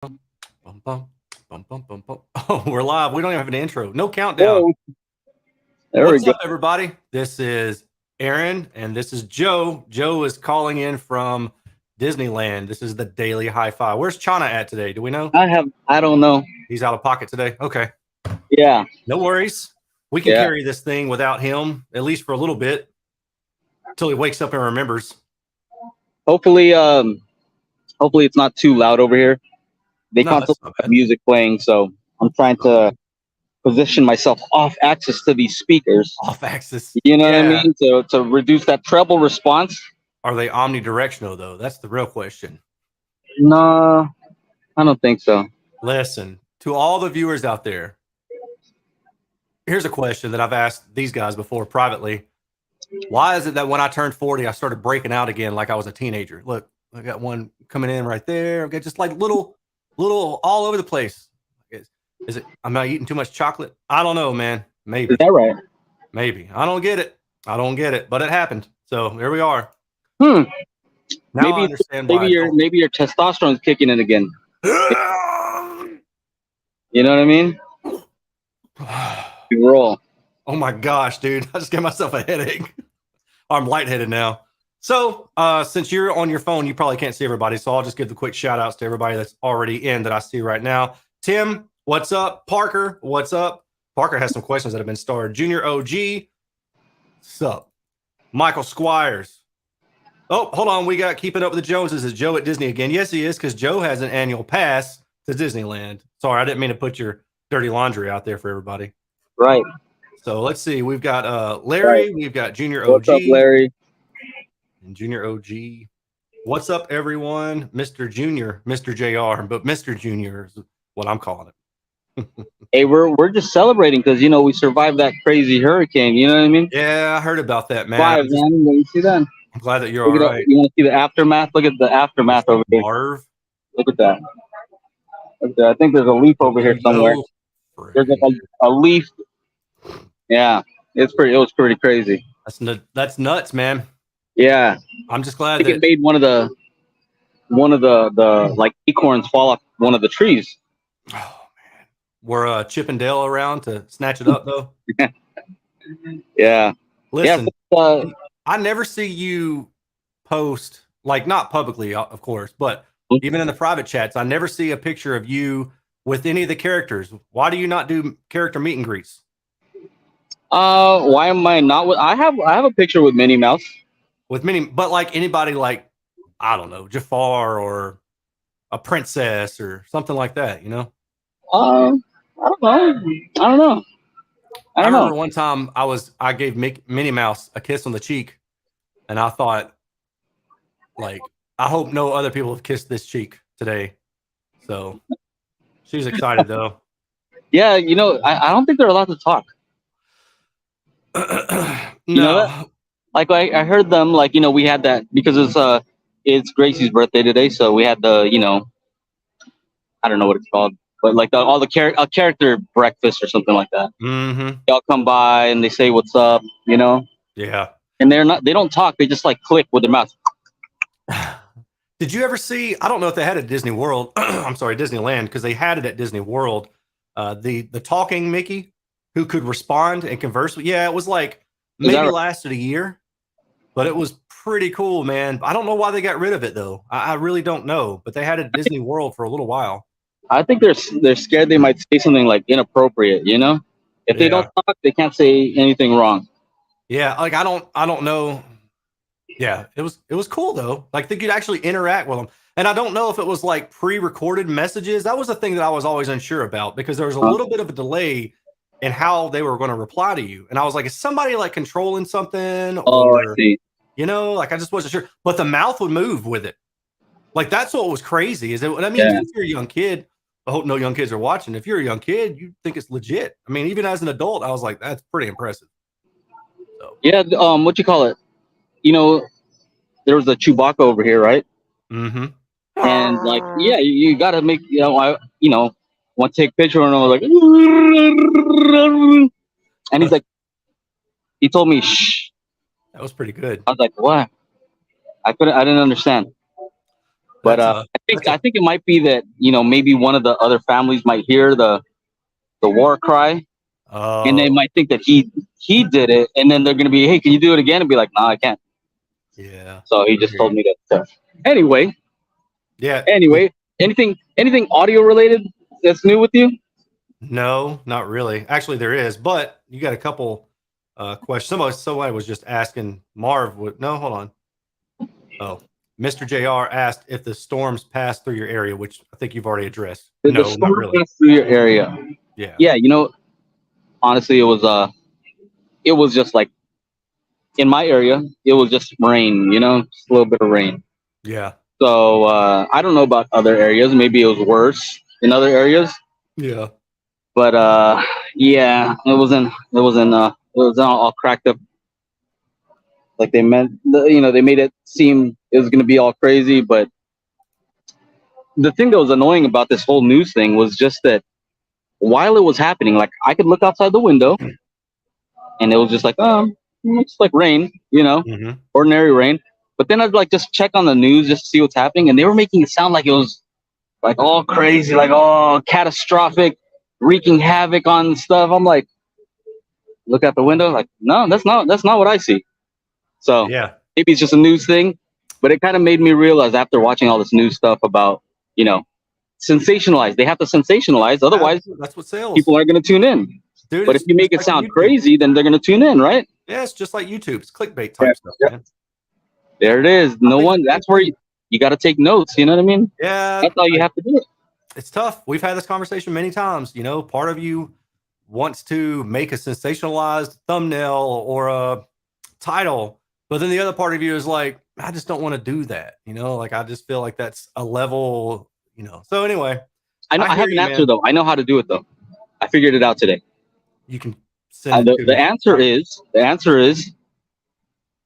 Bum, bum, bum, bum, bum, bum. Oh, we're live. We don't even have an intro. No countdown. Whoa, there we What's go. up, everybody? This is Aaron, and this is Joe. Joe is calling in from Disneyland. This is the Daily HiFi. Where's Chana at today? Do we know? I don't know. He's out of pocket today. Okay. Yeah, No worries. We can yeah. carry this thing without him, at least for a little bit, until he wakes up and remembers. Hopefully, hopefully it's not too loud over here. They No, constantly that's not have bad. music playing, so I'm trying to position myself off axis to these speakers. Off axis. You know what I Yeah. mean? To reduce that treble response. Are they omnidirectional, though? That's the real question. No, I don't think so. Listen, to all the viewers out there, here's a question that I've asked these guys before privately. Why is it that when I turned 40, I started breaking out again like I was a teenager? Look, I got one coming in right there. I've got just like little all over the place. Is it I'm not eating too much chocolate? I don't know, man. Is Maybe. that right? Maybe. I don't get it. But it happened. So here we are. Hmm. Now I Maybe understand why I maybe your testosterone's kicking in again. don't. You know what I mean? You roll. Oh my gosh, dude. I just gave myself a headache. I'm lightheaded now. So, since you're on your phone, you probably can't see everybody. So I'll just give the quick shout outs to everybody that's already in that I see right now. Tim, what's up? Parker, what's up? Parker has some questions that have been starred. Junior OG, sup? Michael Squires. Oh, hold on. We got Keeping Up with the Joneses. Is Joe at Disney again? Yes, he is, because Joe has an annual pass to Disneyland. Sorry, I didn't mean to put your dirty laundry out there for everybody. Right. So let's see. We've got Larry. Right. We've got Junior What's OG. up, Larry? And Junior OG. What's up, everyone? Mr. Junior, Mr. JR, but Mr. Junior is what I'm calling it. Hey, we're just celebrating because we survived that crazy hurricane. You know what I mean? Yeah, I heard about that, man. Survived, man. You see that? I'm glad that you're Look all at that. right. You want to see the aftermath? Look at the aftermath over here. Marv. Look at that. Look at that. I think there's a leaf over here somewhere. No. There's like a leaf. Yeah, it was pretty crazy. That's nuts, man. Yeah, I'm just I glad think that it made one of the like acorns fall off one of the trees. oh man. We're Chippendale around to snatch it up though. Yeah. Listen, Yeah. I never see you post, like not publicly, of course, but even in the private chats, I never see a picture of you with any of the characters. Why do you not do character meet and greets? Why am I not with? I have a picture with Minnie Mouse. With many, but like anybody, like I don't know, Jafar or a princess or something like that, you know. I don't know. I don't know. I I don't remember know. one time I gave Minnie Mouse a kiss on the cheek, and I thought, like, I hope no other people have kissed this cheek today. So she's excited though. Yeah, I don't think they're allowed to talk. You know that? No. Like I heard them like we had that because it's Gracie's birthday today, so we had the I don't know what it's called, but like all the character breakfast or something like that. Mm-hmm. They all come by and they say what's up, Yeah. and they don't talk, they just like click with their mouth. Did you ever see? I don't know if they had it at Disney World. I'm sorry, Disneyland, because they had it at Disney World. The talking Mickey who could respond and converse with. Yeah, it was like maybe right? lasted a year, but it was pretty cool, man. I don't know why they got rid of it though. I really don't know. But they had it at Disney World for a little while. I think they're scared they might say something like inappropriate, If they don't Yeah. talk, they can't say anything wrong. Yeah, like I don't know. Yeah, it was cool though. Like they could actually interact with them. And I don't know if it was like pre-recorded messages. That was the thing that I was always unsure about because there was a little bit of a delay in how they were going to reply to you. And I was like, is somebody like controlling something Oh, I or see. like I just wasn't sure. But the mouth would move with it. Like that's what was crazy. Is it? I mean, Yeah. if you're a young kid, I hope no young kids are watching. If you're a young kid, you think it's legit. I mean, even as an adult, I was like, that's pretty impressive. So Yeah. What you call it? There was a Chewbacca over here, right? mm-hmm. And like, yeah, you gotta make, want to take a picture, and I was like, and he's like, he told me, shh. That was pretty good. I was like, what? I didn't understand. But That's I think it might be that maybe one of the other families might hear the war cry, and they oh might think that he did it, and then they're gonna be, hey, can you do it again? And be like, no, I can't. yeah. So he I just hear told you. me that. So anyway, Yeah. anything audio related that's new with you? No, not really. Actually, there is, but you got a couple questions. Somebody was just asking Marv. No, hold on. Oh, Mr. JR asked if the storms passed through your area, which I think you've already addressed. Did the No, not storm really. pass through your area? Yeah. Yeah, honestly, it was just like in my area, it was just rain, just a little bit of rain. Yeah. So I don't know about other areas. Maybe it was worse in other areas. Yeah. But yeah, it was all cracked up. Like they they made it seem it was gonna be all crazy. But the thing that was annoying about this whole news thing was just that while it was happening, like I could look outside the window and it was just like, it's like rain, Hmm. ordinary rain. But then I'd like just check on the news just to see what's happening, and they were making it sound like it was like all crazy, like all catastrophic, wreaking havoc on stuff. I'm like, look out the window, like, no, that's not what I see. So Yeah. maybe it's just a news thing, but it kind of made me realize after watching all this news stuff about, sensationalize. They have to sensationalize, otherwise That's what sells. people aren't going to tune in. Dude, But if it's you make just it like sound YouTube. crazy, then they're going to tune in, right? Yeah, it's just like YouTube. It's clickbait Yeah. type stuff, man. There it is. I think That's where you got to take notes. You know what I mean? yeah, That's all you have to do. it's tough. We've had this conversation many times. Part of you wants to make a sensationalized thumbnail or a title, but then the other part of you is like, I just don't want to do that. Like I just feel like that's a level. So anyway, I know. I hear have an you, answer man. though. I know how to do it though. I figured it out today. You can send it The, to the me. answer is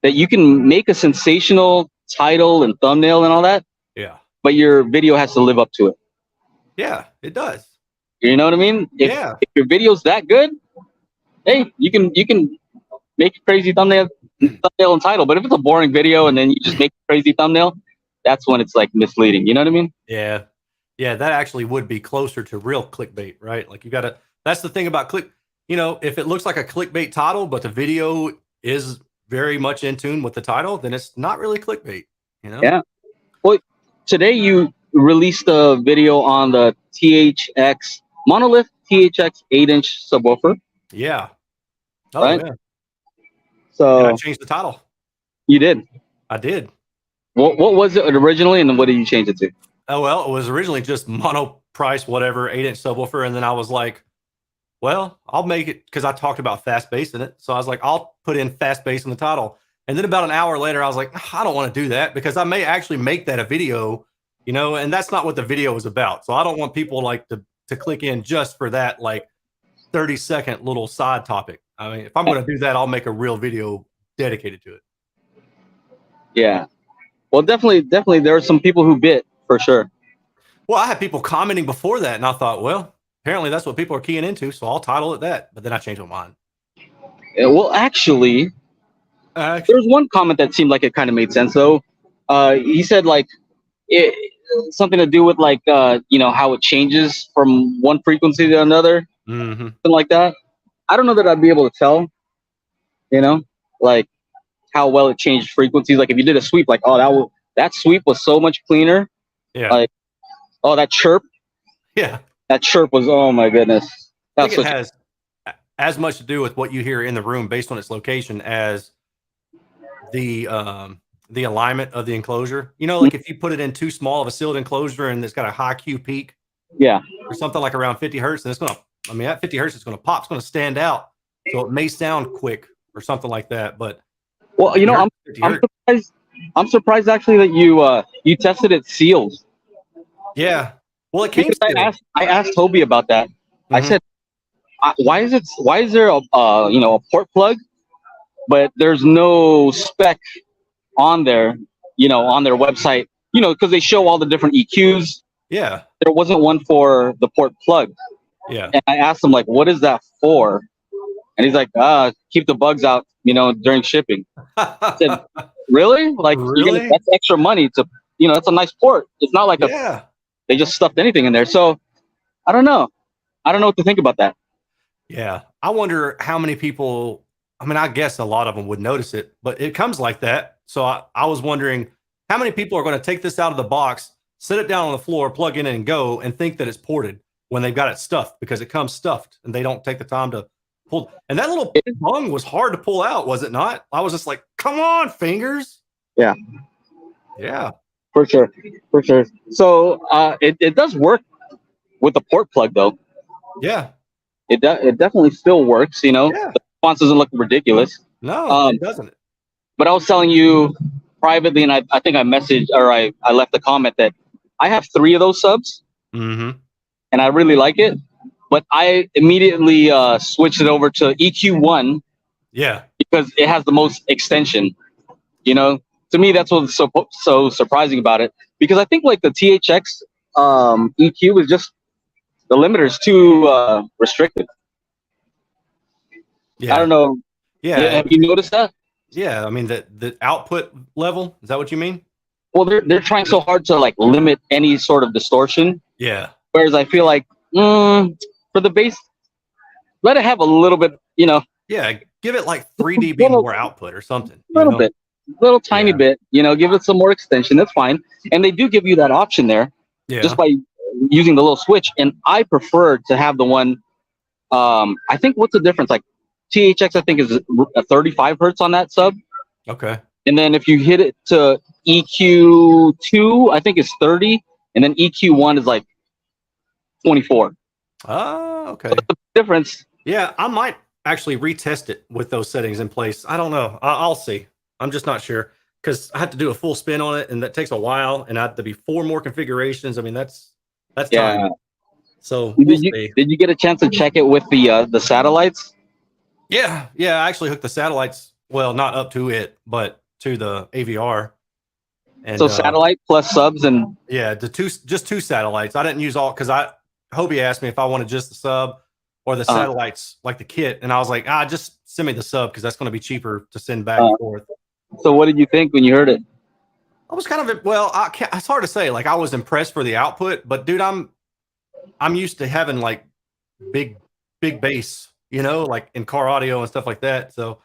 that you can make a sensational title and thumbnail and all that, Yeah, but your video has to live up to it. yeah, it does. You know what I mean? Yeah, If your video's that good, hey, you can make a crazy thumbnail and title. But if it's a boring video and then you just make a crazy thumbnail, that's when it's like misleading. You know what I mean? yeah, yeah. That actually would be closer to real clickbait, right? Like you got to. That's the thing about click. If it looks like a clickbait title, but the video is very much in tune with the title, then it's not really clickbait. Yeah. Well, today you released a video on the THX Monolith THX 8-inch subwoofer, Yeah. Oh right? yeah. And I So changed the title. you did. I did. What was it originally, and then what did you change it to? Oh well, it was originally just Monoprice, whatever, 8-inch subwoofer, and then I was like, well, I'll make it because I talked about fast bass in it. So I was like, I'll put in fast bass in the title. And then about an hour later, I was like, I don't want to do that because I may actually make that a video, and that's not what the video is about. So I don't want people like to click in just for that like 30-second little side topic. I mean, if I'm going to do that, I'll make a real video dedicated to it. Yeah. Well, definitely, there are some people who bit for sure. Well, I had people commenting before that, and I thought, well, apparently that's what people are keying into, so I'll title it that. But then I changed my mind. Well, actually, there's one comment that seemed like it kind of made sense though. He said like it something to do with like how it changes from one frequency to another, something like that. I don't know that I'd be able to tell, like how well it changed frequencies. Like if you did a sweep, like that sweep was so much cleaner. Yeah. Like that chirp. Yeah. That chirp was, oh my goodness. I think it has as much to do with what you hear in the room based on its location as the alignment of the enclosure. Like if you put it in too small of a sealed enclosure and it's got a high Q peak, yeah, or something like around 50 hertz, and at 50 hertz, it's gonna pop, it's gonna stand out. So it may sound quick or something like that. But well, I'm surprised actually that you tested it sealed. Yeah. Well, it came because I asked Toby about that. Mm-hmm. I said, why is there a port plug, but there's no spec on there, on their website, because they show all the different EQs. Yeah. There wasn't one for the port plug. Yeah. And I asked him like, what is that for? And he's like, keep the bugs out, during shipping. I said, really? Like, Really? That's extra money to it's a nice port. It's not like Yeah. they just stuffed anything in there. So I don't know. I don't know what to think about that. Yeah. I wonder how many people, I mean, I guess a lot of them would notice it, but it comes like that. So I was wondering how many people are going to take this out of the box, sit it down on the floor, plug in and go, and think that it's ported when they've got it stuffed, because it comes stuffed and they don't take the time to pull. And that little bung was hard to pull out, was it not? I was just like, come on, fingers. Yeah. Yeah. For sure. So it does work with the port plug though. Yeah. It definitely still works. Yeah. The response doesn't look ridiculous. No, it doesn't. But I was telling you privately, and I think I messaged or I left a comment that I have 3 of those subs, Mm-hmm. and I really like it. But I immediately switched it over to EQ1 Yeah. because it has the most extension. To me, that's what's so surprising about it. Because I think like the THX EQ is just the limiter is too restricted. Yeah. I don't know. Yeah. Have you noticed that? Yeah. I mean, the output level, is that what you mean? Well, they're trying so hard to like limit any sort of distortion. Yeah. Whereas I feel like for the bass, let it have a little bit, Yeah. Give it like 3 dB more output or something. Little tiny bit, give it some more extension. That's fine. And they do give you that option there just by using the little switch. And I prefer to have the one, I think what's the difference? Like THX, I think is a 35 hertz on that sub. Okay. And then if you hit it to EQ2, I think it's 30. And then EQ1 is like 24. Oh, okay. So the difference. Yeah, I might actually retest it with those settings in place. I don't know. I'll see. I'm just not sure because I have to do a full spin on it, and that takes a while, and I have to be 4 more configurations. I mean, that's time. So we'll see. Did you get a chance to check it with the satellites? Yeah. I actually hooked the satellites. Well, not up to it, but to the AVR. And so satellite plus subs and just 2 satellites. I didn't use all because Hobie asked me if I wanted just the sub or the satellites, like the kit, and I was like, just send me the sub because that's going to be cheaper to send back and forth. So what did you think when you heard it? I was kind of it's hard to say. Like I was impressed for the output, but dude, I'm used to having like big bass, like in car audio and stuff like that. So,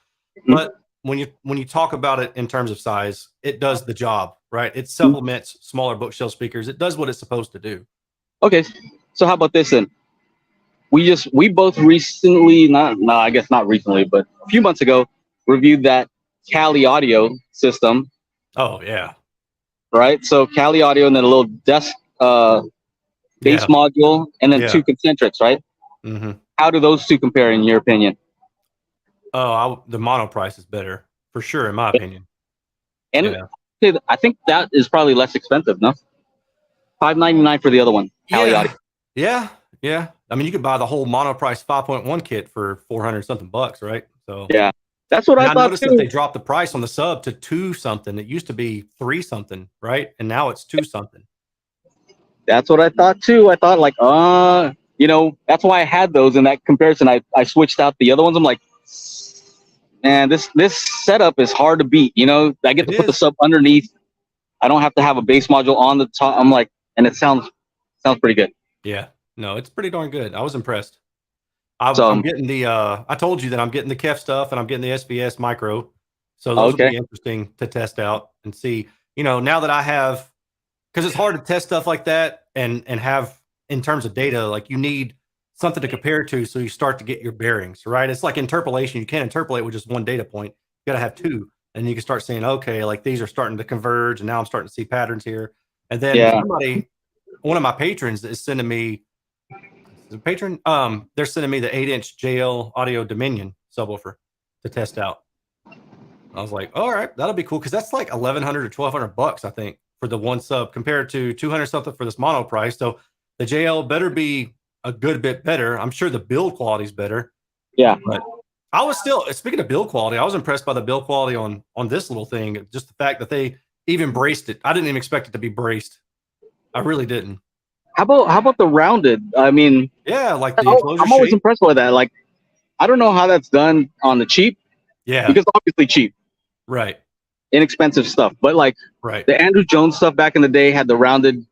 but when you talk about it in terms of size, it does the job, right? It supplements smaller bookshelf speakers. It does what it's supposed to do. Okay, so how about this then? We both recently, I guess not recently, but a few months ago, reviewed that Cali Audio system. Oh yeah. Right. So Cali Audio and then a little desk bass module and then 2 concentrics, right? Mm-hmm. How do those 2 compare in your opinion? Oh, the Monoprice is better for sure, in my opinion. And I think that is probably less expensive, no? $599 for the other one. Cali Audio. Yeah. I mean, you could buy the whole Monoprice 5.1 kit for $400 something bucks, right? So yeah, that's what I thought. I noticed that they dropped the price on the sub to 2 something. It used to be 3 something, right? And now it's 2 something. That's what I thought too. I thought like, that's why I had those in that comparison. I switched out the other ones. I'm like, man, this setup is hard to beat. I get to put the sub underneath. I don't have to have a bass module on the top. I'm like, and it sounds pretty good. Yeah. No, it's pretty darn good. I was impressed. I'm getting the I told you that I'm getting the KEF stuff and I'm getting the SBS micro. So those will be interesting to test out and see, now that I have, because it's hard to test stuff like that and have in terms of data, like you need something to compare to so you start to get your bearings, right? It's like interpolation. You can't interpolate with just one data point. You got to have 2 and you can start saying, okay, like these are starting to converge and now I'm starting to see patterns here. And then one of my patrons is sending me they're sending me the 8-inch JL Audio Dominion subwoofer to test out. I was like, all right, that'll be cool because that's like $1,100 to $1,200 I think for the one sub compared to 200 something for this Monoprice. So the JL better be a good bit better. I'm sure the build quality is better. Yeah, but I was still, speaking of build quality, I was impressed by the build quality on this little thing. Just the fact that they even braced it. I didn't even expect it to be braced. I really didn't. How about the rounded? I mean, like the enclosure I'm always impressed by that. Like, I don't know how that's done on the cheap. Yeah, because obviously cheap. Right. inexpensive stuff. But like Right. the Andrew Jones stuff back in the day had the rounded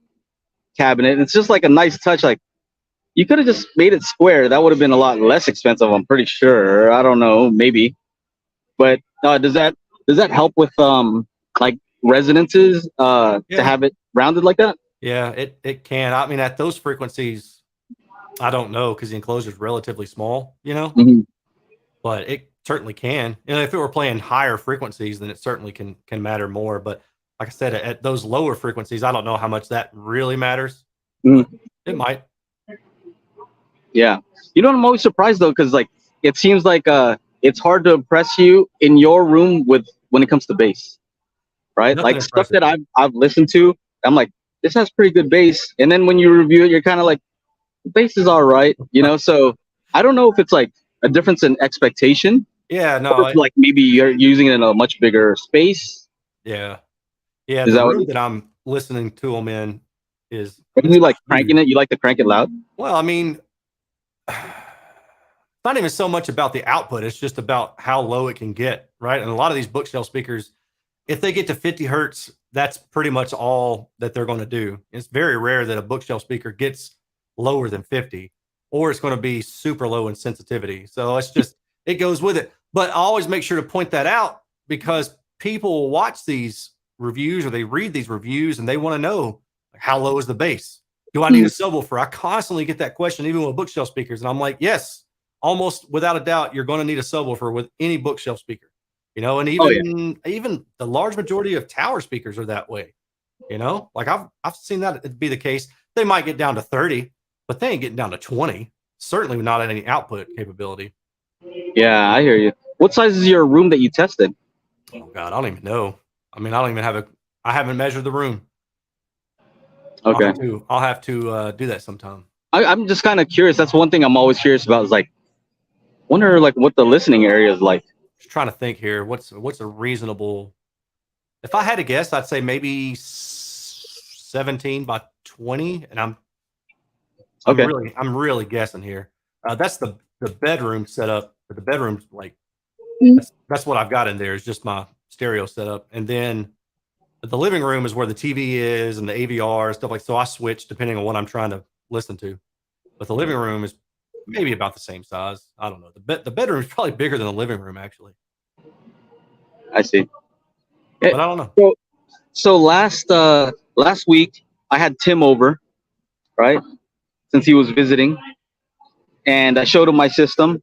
cabinet. And it's just like a nice touch. Like you could have just made it square. That would have been a lot less expensive, I'm pretty sure. I don't know, maybe. But does that help with like residences to have it rounded like that? Yeah, it can. I mean, at those frequencies, I don't know because the enclosure is relatively small, you know, but it certainly can. And if it were playing higher frequencies, then it certainly can matter more. But like I said, at those lower frequencies, I don't know how much that really matters. It might. Yeah, you know, I'm always surprised though, because like it seems like it's hard to impress you in your room when it comes to bass, right? Nothing like stuff impressive. that I've listened to, I'm like, this has pretty good bass, and then when you review it, you're kind of like, the bass is all right, you know. So I don't know if it's like a difference in expectation, Yeah, or no, if, like maybe you're using it in a much bigger space. yeah. Is The that what room that I'm listening to them in is. you like cranking it? You like to crank it loud? Well, I mean, it's not even so much about the output. It's just about how low it can get, right? And a lot of these bookshelf speakers, if they get to 50 hertz, that's pretty much all that they're going to do. It's very rare that a bookshelf speaker gets lower than 50, or it's going to be super low in sensitivity. So it's just, it goes with it. But I always make sure to point that out because people watch these reviews or they read these reviews and they want to know, like, how low is the bass? Do I need a subwoofer? I constantly get that question, even with bookshelf speakers. And I'm like, yes, almost without a doubt, you're going to need a subwoofer with any bookshelf speaker, you know, and even the large majority of tower speakers are that way, you know, like I've seen that be the case. They might get down to 30, but they ain't getting down to 20. Certainly not at any output capability. Yeah, I hear you. What size is your room that you tested? Oh God, I don't even know. I mean, I don't even have I haven't measured the room. Okay. I'll have to do that sometime. I'm just kind of curious. That's one thing I'm always curious about is like, wonder like what the listening area is like. Just trying to think here. What's a reasonable? If I had to guess, I'd say maybe 17 by 20, and I'm really guessing here. That's the bedroom setup. The bedroom's like that's what I've got in there. Is just my stereo setup, and then the living room is where the TV is and the AVR stuff like. So I switch depending on what I'm trying to listen to. But the living room is maybe about the same size. I don't know. The bedroom is probably bigger than the living room actually. I see. But I don't know. So last week I had Tim over, right? Since he was visiting, and I showed him my system.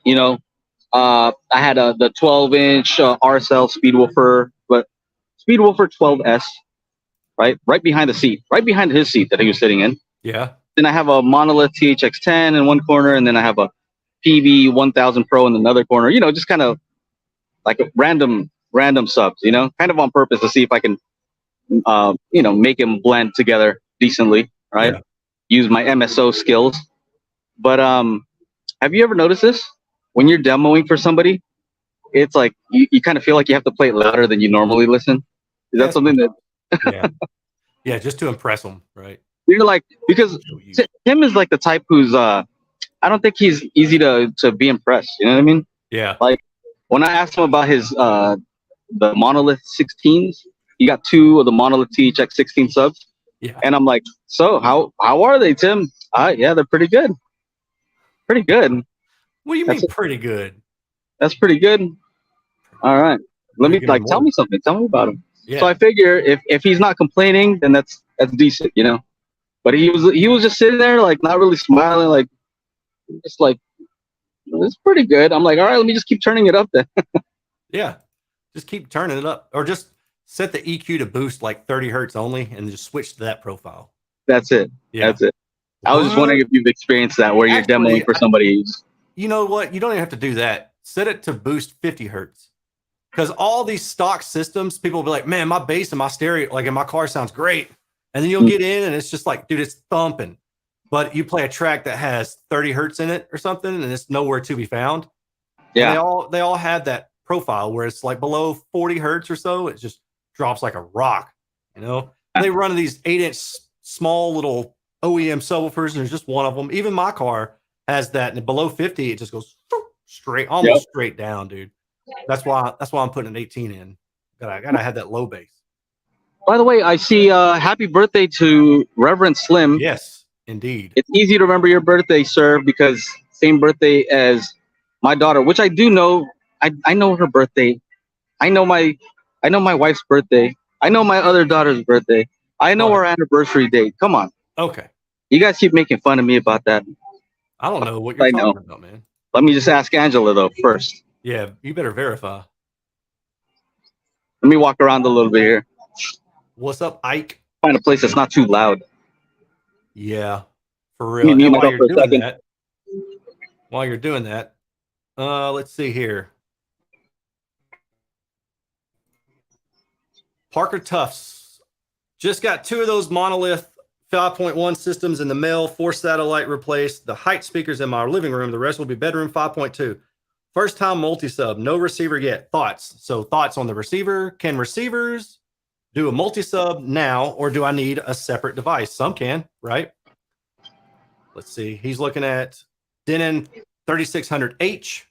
You know, I had the 12-inch RSL Speedwoofer, but Speedwoofer 12S, right behind the seat, right behind his seat that he was sitting in. Yeah. Then I have a Monolith THX10 in one corner, and then I have a PV 1000 Pro in another corner. You know, just kind of like random subs. You know, kind of on purpose to see if I can, you know, make them blend together decently, right? Yeah. Use my MSO skills. But have you ever noticed this? When you're demoing for somebody, it's like you kind of feel like you have to play it louder than you normally listen. Is that something that? Yeah, just to impress them, right? You're like, because Tim is like the type who's I don't think he's easy to be impressed. You know what I mean? Yeah. Like when I asked him about his the Monolith 16s, he got 2 of the Monolith THX 16 subs. Yeah. And I'm like, so how are they, Tim? Yeah, they're pretty good. Pretty good. What do you mean pretty good? That's pretty good. All right. Let me tell me something. Tell me about him. Yeah. So I figure if he's not complaining, then that's decent, you know. But he was just sitting there like not really smiling, like just like it's pretty good. I'm like, all right, let me just keep turning it up then. Yeah. Just keep turning it up. Or just set the EQ to boost like 30 hertz only and just switch to that profile. That's it. Yeah. That's it. I was just wondering if you've experienced that where you're demoing for somebody. You know what? You don't even have to do that. Set it to boost 50 hertz. Because all these stock systems, people will be like, man, my bass and my stereo, like in my car sounds great. And then you'll get in and it's just like, dude, it's thumping. But you play a track that has 30 hertz in it or something and it's nowhere to be found. Yeah. And they all have that profile where it's like below 40 hertz or so. It just drops like a rock, you know? And they run these 8-inch small little OEM subwoofers, and there's just one of them. Even my car has that, and below 50, it just goes straight, almost straight down, dude. That's why I'm putting an 18 in. Gotta have that low bass. By the way, I see happy birthday to Reverend Slim. Yes, indeed. It's easy to remember your birthday, sir, because same birthday as my daughter, which I do know. I know her birthday. I know my wife's birthday. I know my other daughter's birthday. I know What? our anniversary date. Come on. Okay. You guys keep making fun of me about that. I don't know what you're I know. talking about, man. Let me just ask Angela though first. Yeah, you better verify. Let me walk around a little bit here. What's up, Ike? Find a place that's not too loud. Yeah, for Let me real. mute And while myself you're for a doing second. that, let's see here. Parker Tufts just got 2 of those monolith 5.1 systems in the mail, 4 satellite replaced. The height speakers in my living room. The rest will be bedroom 5.2. First time multi-sub, no receiver yet. Thoughts? So thoughts on the receiver. Can receivers do a multi-sub now, or do I need a separate device? Some can, right? Let's see. He's looking at Denon 3600H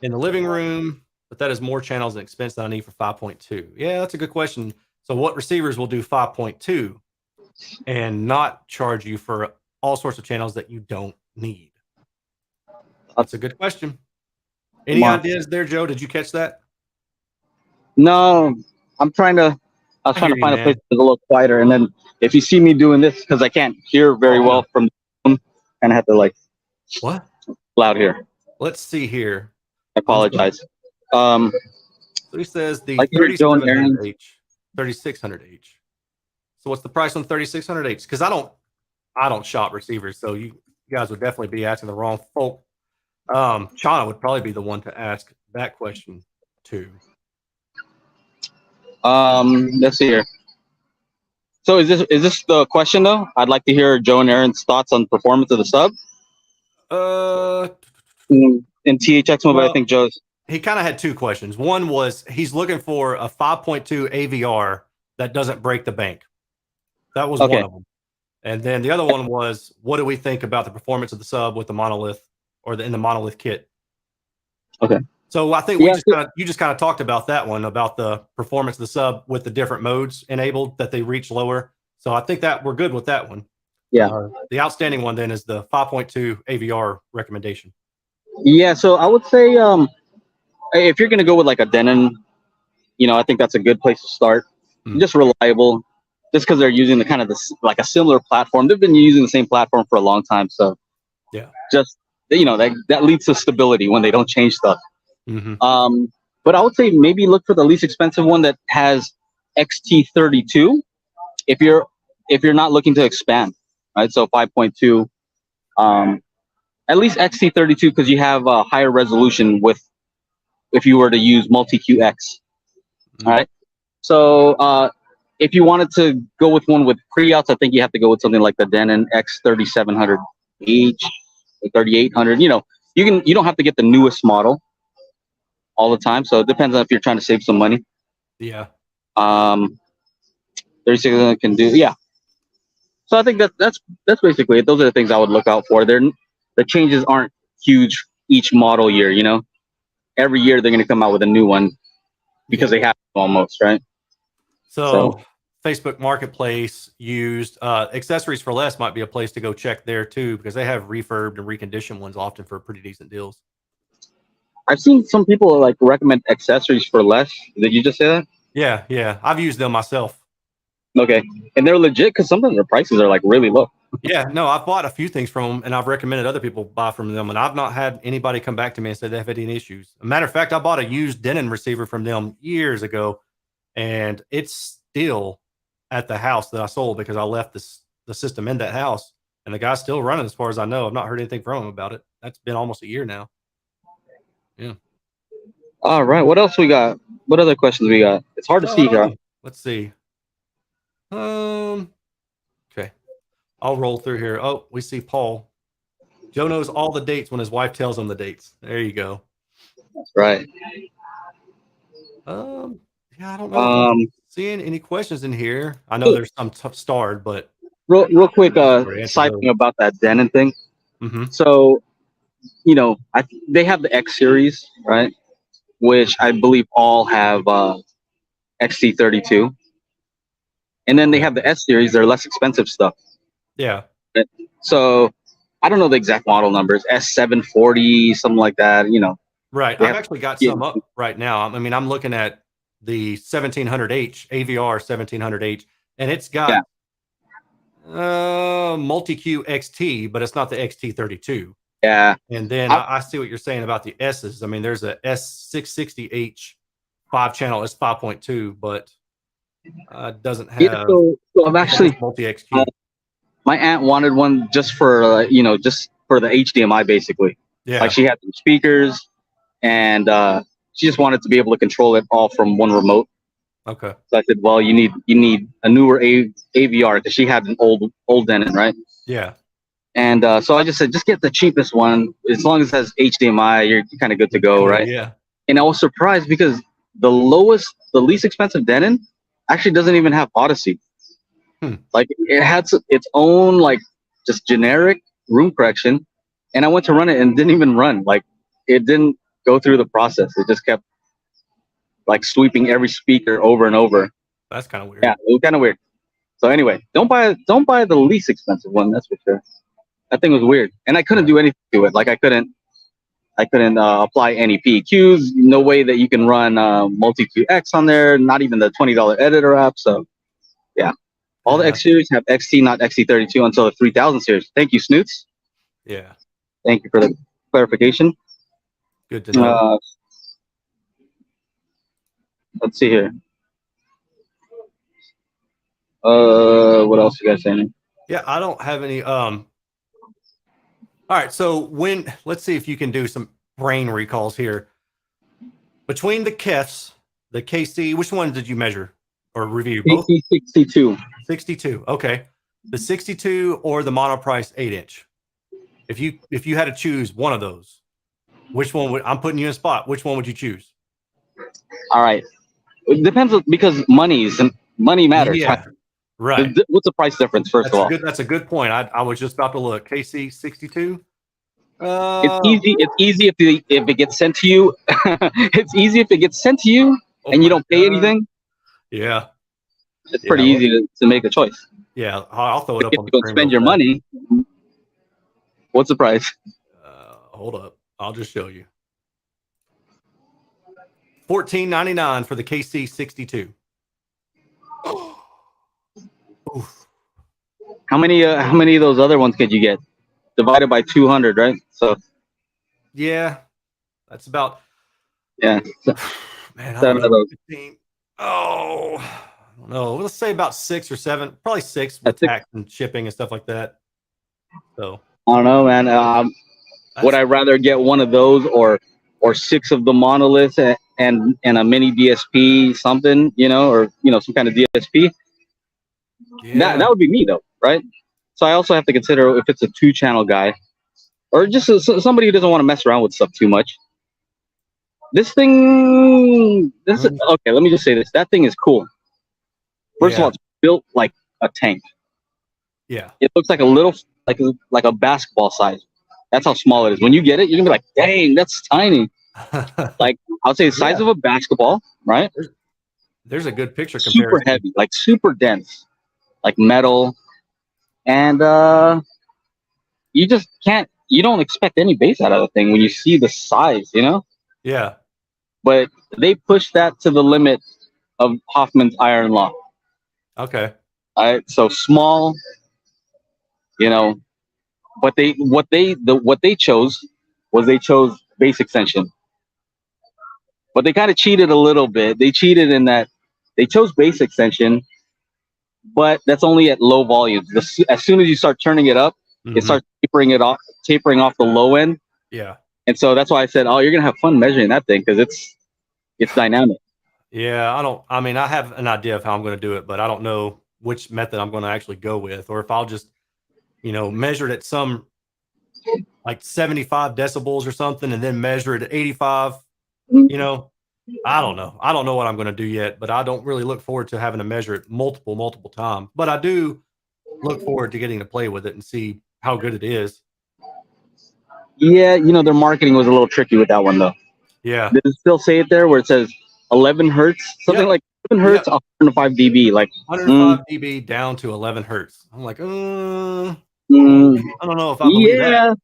in the living room, but that is more channels and expense than I need for 5.2. Yeah, that's a good question. So what receivers will do 5.2 and not charge you for all sorts of channels that you don't need? That's a good question. Any ideas there, Joe? Did you catch that? No, I was trying to find a place that's a little quieter, and then if you see me doing this, because I can't hear very well from the phone, and I have to like what loud here. Let's see here. I apologize. So he says the 3700H, 3600H. So what's the price on 3600H? Because I don't shop receivers, so you guys would definitely be asking the wrong folk. Chana would probably be the one to ask that question to. Let's see here. So is this the question though? I'd like to hear Joe and Aaron's thoughts on performance of the sub. In THX mode, I think Joe's. He kind of had 2 questions. One was he's looking for a 5.2 AVR that doesn't break the bank. That was one of them. And then the other one was, what do we think about the performance of the sub with the monolith or in the monolith kit? Okay. So I think you just kind of talked about that one, about the performance of the sub with the different modes enabled that they reach lower. So I think that we're good with that one. Yeah. The outstanding one then is the 5.2 AVR recommendation. Yeah. So I would say if you're gonna go with like a Denon, I think that's a good place to start. Just reliable, just because they're using the kind of like a similar platform. They've been using the same platform for a long time, so yeah. Just that leads to stability when they don't change stuff. Mm-hmm. But I would say maybe look for the least expensive one that has XT32 if you're not looking to expand, right? So 5.2, at least XT32 because you have a higher resolution if you were to use multi-QX. All right. So if you wanted to go with one with pre-outs, I think you have to go with something like the Denon X3700H, 3800. You don't have to get the newest model all the time. So it depends on if you're trying to save some money. Yeah. 3600 can do. Yeah. So I think that's basically it. Those are the things I would look out for. The changes aren't huge each model year. Every year they're going to come out with a new one because they have to almost, right? So Facebook Marketplace used accessories for less might be a place to go check there too, because they have refurbed and reconditioned ones often for pretty decent deals. I've seen some people like recommend accessories for less. Did you just say that? Yeah. I've used them myself. Okay. And they're legit because sometimes their prices are like really low. Yeah, no, I've bought a few things from them and I've recommended other people buy from them, and I've not had anybody come back to me and say they've had any issues. A matter of fact, I bought a used Denon receiver from them years ago, and it's still at the house that I sold because I left the system in that house, and the guy's still running as far as I know. I've not heard anything from him about it. That's been almost a year now. Yeah. All right. What else we got? What other questions we got? It's hard to see here. Let's see. Okay. I'll roll through here. Oh, we see Paul. Joe knows all the dates when his wife tells him the dates. There you go. That's right. Yeah, I don't know if I'm seeing any questions in here. I know there's some tough starred, but real quick, side thing about that Denon thing. Mm-hmm. So, they have the X series, right? Which I believe all have XT32, and then they have the S series. They're less expensive stuff. Yeah. So I don't know the exact model numbers. S740, something like that. You know. Right. I've actually got some up right now. I mean, I'm looking at the 1700H AVR 1700H, and it's got multi-Q XT, but it's not the XT32. Yeah. And then I see what you're saying about the S's. I mean, there's a S660H 5-channel. It's 5.2, but doesn't have. Yeah, so I've actually multi-XQ. My aunt wanted one just for just for the HDMI, basically. Yeah. Like she had some speakers, and she just wanted to be able to control it all from one remote. Okay. So I said, well, you need a newer AVR, because she had an old Denon, right? Yeah. And so I just said, just get the cheapest one. As long as it has HDMI, you're kind of good to go, right? Yeah. And I was surprised because the least expensive Denon actually doesn't even have Odyssey. Like it had its own like just generic room correction, and I went to run it and it didn't even run. Like it didn't go through the process. It just kept like sweeping every speaker over and over. That's kind of weird. Yeah, it was kind of weird. So anyway, don't buy the least expensive one. That's for sure. That thing was weird, and I couldn't do anything to it. Like I couldn't apply any PEQs. No way that you can run multi-QX on there. Not even the $20 editor app. So yeah. All the X series have XT, not XT32 until the 3000 series. Thank you, Snoots. Yeah. Thank you for the clarification. Good to know. Let's see here. What else you guys saying? Yeah, I don't have any. All right, so let's see if you can do some brain recalls here. Between the KEFs, the KC, which one did you measure or review? Both? KC62. 62. Okay. The 62 or the Monoprice 8-inch. If you had to choose one of those, which one I'm putting you in a spot. Which one would you choose? All right. It depends because money matters. Yeah. Right. What's the price difference, first of all? That's a good point. I was just about to look. KC 62. It's easy if it gets sent to you. It's easy if it gets sent to you and you don't pay anything. Yeah. It's pretty easy to make a choice. Yeah, I'll throw it up on the screen. Spend your money. What's the price? Hold up. I'll just show you. $14.99 for the KC 62. How many of those other ones could you get? Divided by 200, right? So yeah, that's about man. I don't know. 15. Oh, I don't know. Let's say about 6 or 7, probably 6 with tax and shipping and stuff like that. So I don't know, man. Would I rather get one of those or 6 of the monoliths and a mini DSP, something, or some kind of DSP? Yeah. That would be me though, right? So I also have to consider if it's a 2-channel guy or just somebody who doesn't want to mess around with stuff too much. Okay, let me just say this. That thing is cool. First of all, it's built like a tank. Yeah. It looks like a little, like a basketball size. That's how small it is. When you get it, you're going to be like, dang, that's tiny. Like, I'll say the size of a basketball, right? There's a good picture comparison. Super heavy, like super dense, like metal. And you just you don't expect any bass out of the thing when you see the size, Yeah. But they push that to the limit of Hoffman's iron law. Okay. All right. So small, but what they chose bass extension. But they kind of cheated a little bit. They cheated in that they chose bass extension, but that's only at low volumes. As soon as you start turning it up, it starts tapering off the low end. Yeah. And so that's why I said, you're gonna have fun measuring that thing because it's dynamic. Yeah, I have an idea of how I'm going to do it, but I don't know which method I'm going to actually go with, or if I'll just, measure it at some like 75 decibels or something, and then measure it at 85. I don't know. I don't know what I'm going to do yet, but I don't really look forward to having to measure it multiple times. But I do look forward to getting to play with it and see how good it is. Yeah, their marketing was a little tricky with that one though. Yeah. Does it still say it there where it says 11 hertz? Something like 11 hertz, 105 dB. Like 105 dB down to 11 hertz. I'm like, I don't know if I believe that. yeah.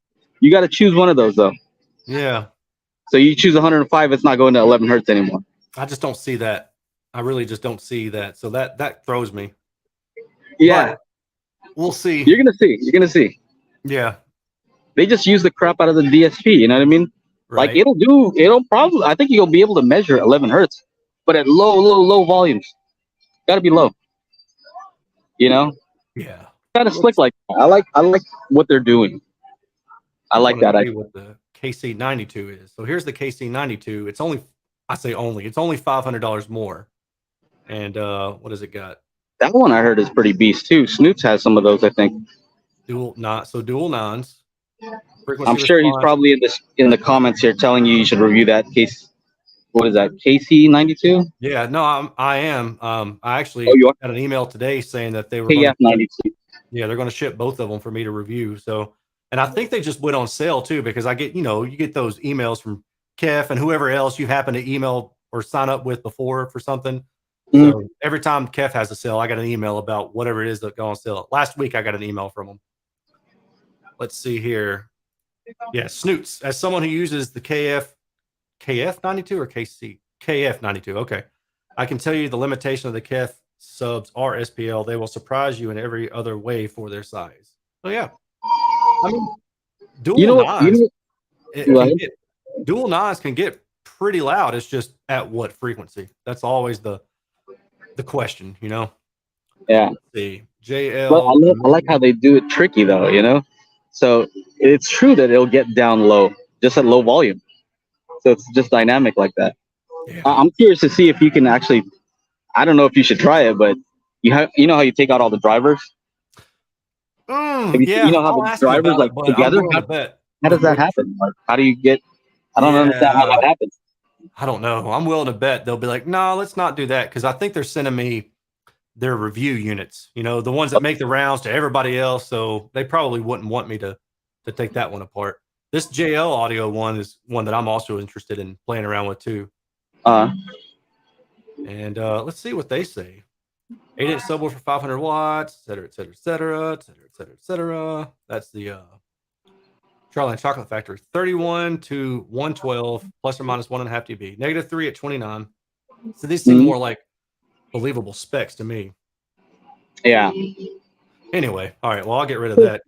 You got to choose one of those though. Yeah. So you choose 105, it's not going to 11 hertz anymore. I just don't see that. I really just don't see that. So that throws me. Yeah. But we'll see. You're gonna see. You're gonna see. Yeah. They just use the crap out of the DSP. You know what I mean? Right. Like it'll probably. I think you'll be able to measure 11 hertz, but at low volumes. Got to be low. You know? Yeah. Kind of slick like that. I like what they're doing. I like that. What the KC92 is. So here's the KC92. It's only, I say only, it's only $500 more. And what has it got? That one I heard is pretty beast too. Snoots has some of those, I think. Dual nines. I'm sure he's probably in the comments here telling you should review that case. What is that? KC92? Yeah, no, I am. I actually got an email today saying that they were KF92. Yeah, they're going to ship both of them for me to review. So, and I think they just went on sale too, because I get, you get those emails from Kef and whoever else you happen to email or sign up with before for something. So every time Kef has a sale, I got an email about whatever it is that go on sale. Last week, I got an email from them. Let's see here. Yeah, Snoots. As someone who uses the KF92 or KF92. Okay. I can tell you the limitation of the Kef subs are SPL. They will surprise you in every other way for their size. So yeah. I mean, dual nines can get pretty loud. It's just at what frequency? That's always the question, Yeah. Let's see. JL. Well, I like how they do it tricky though, So it's true that it'll get down low, just at low volume. So it's just dynamic like that. Yeah. I'm curious to see if you can actually. I don't know if you should try it, but you know how you take out all the drivers. Yeah, you know how the drivers like together. How does that happen? Like, how do you get? I don't understand how that happens. I don't know. I'm willing to bet they'll be like, no, let's not do that, because I think they're sending me their review units. The ones that make the rounds to everybody else. So they probably wouldn't want me to take that one apart. This JL audio one is one that I'm also interested in playing around with too. And let's see what they say. 8-inch subwoofer for 500 watts, et cetera, et cetera, et cetera, et cetera, et cetera, et cetera. That's the Charlie and Chocolate Factory. 31 to 112 plus or minus 1.5 dB. -3 at 29. So these seem more like believable specs to me. Yeah. Anyway, all right. Well, I'll get rid of that.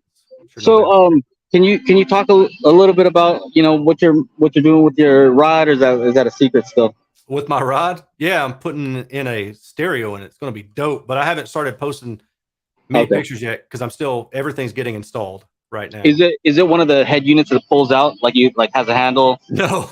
So can you talk a little bit about what you're doing with your rod, or is that a secret still? With my rod? Yeah, I'm putting in a stereo and it's going to be dope, but I haven't started posting pictures yet because everything's getting installed right now. Is it one of the head units that pulls out like has a handle? No.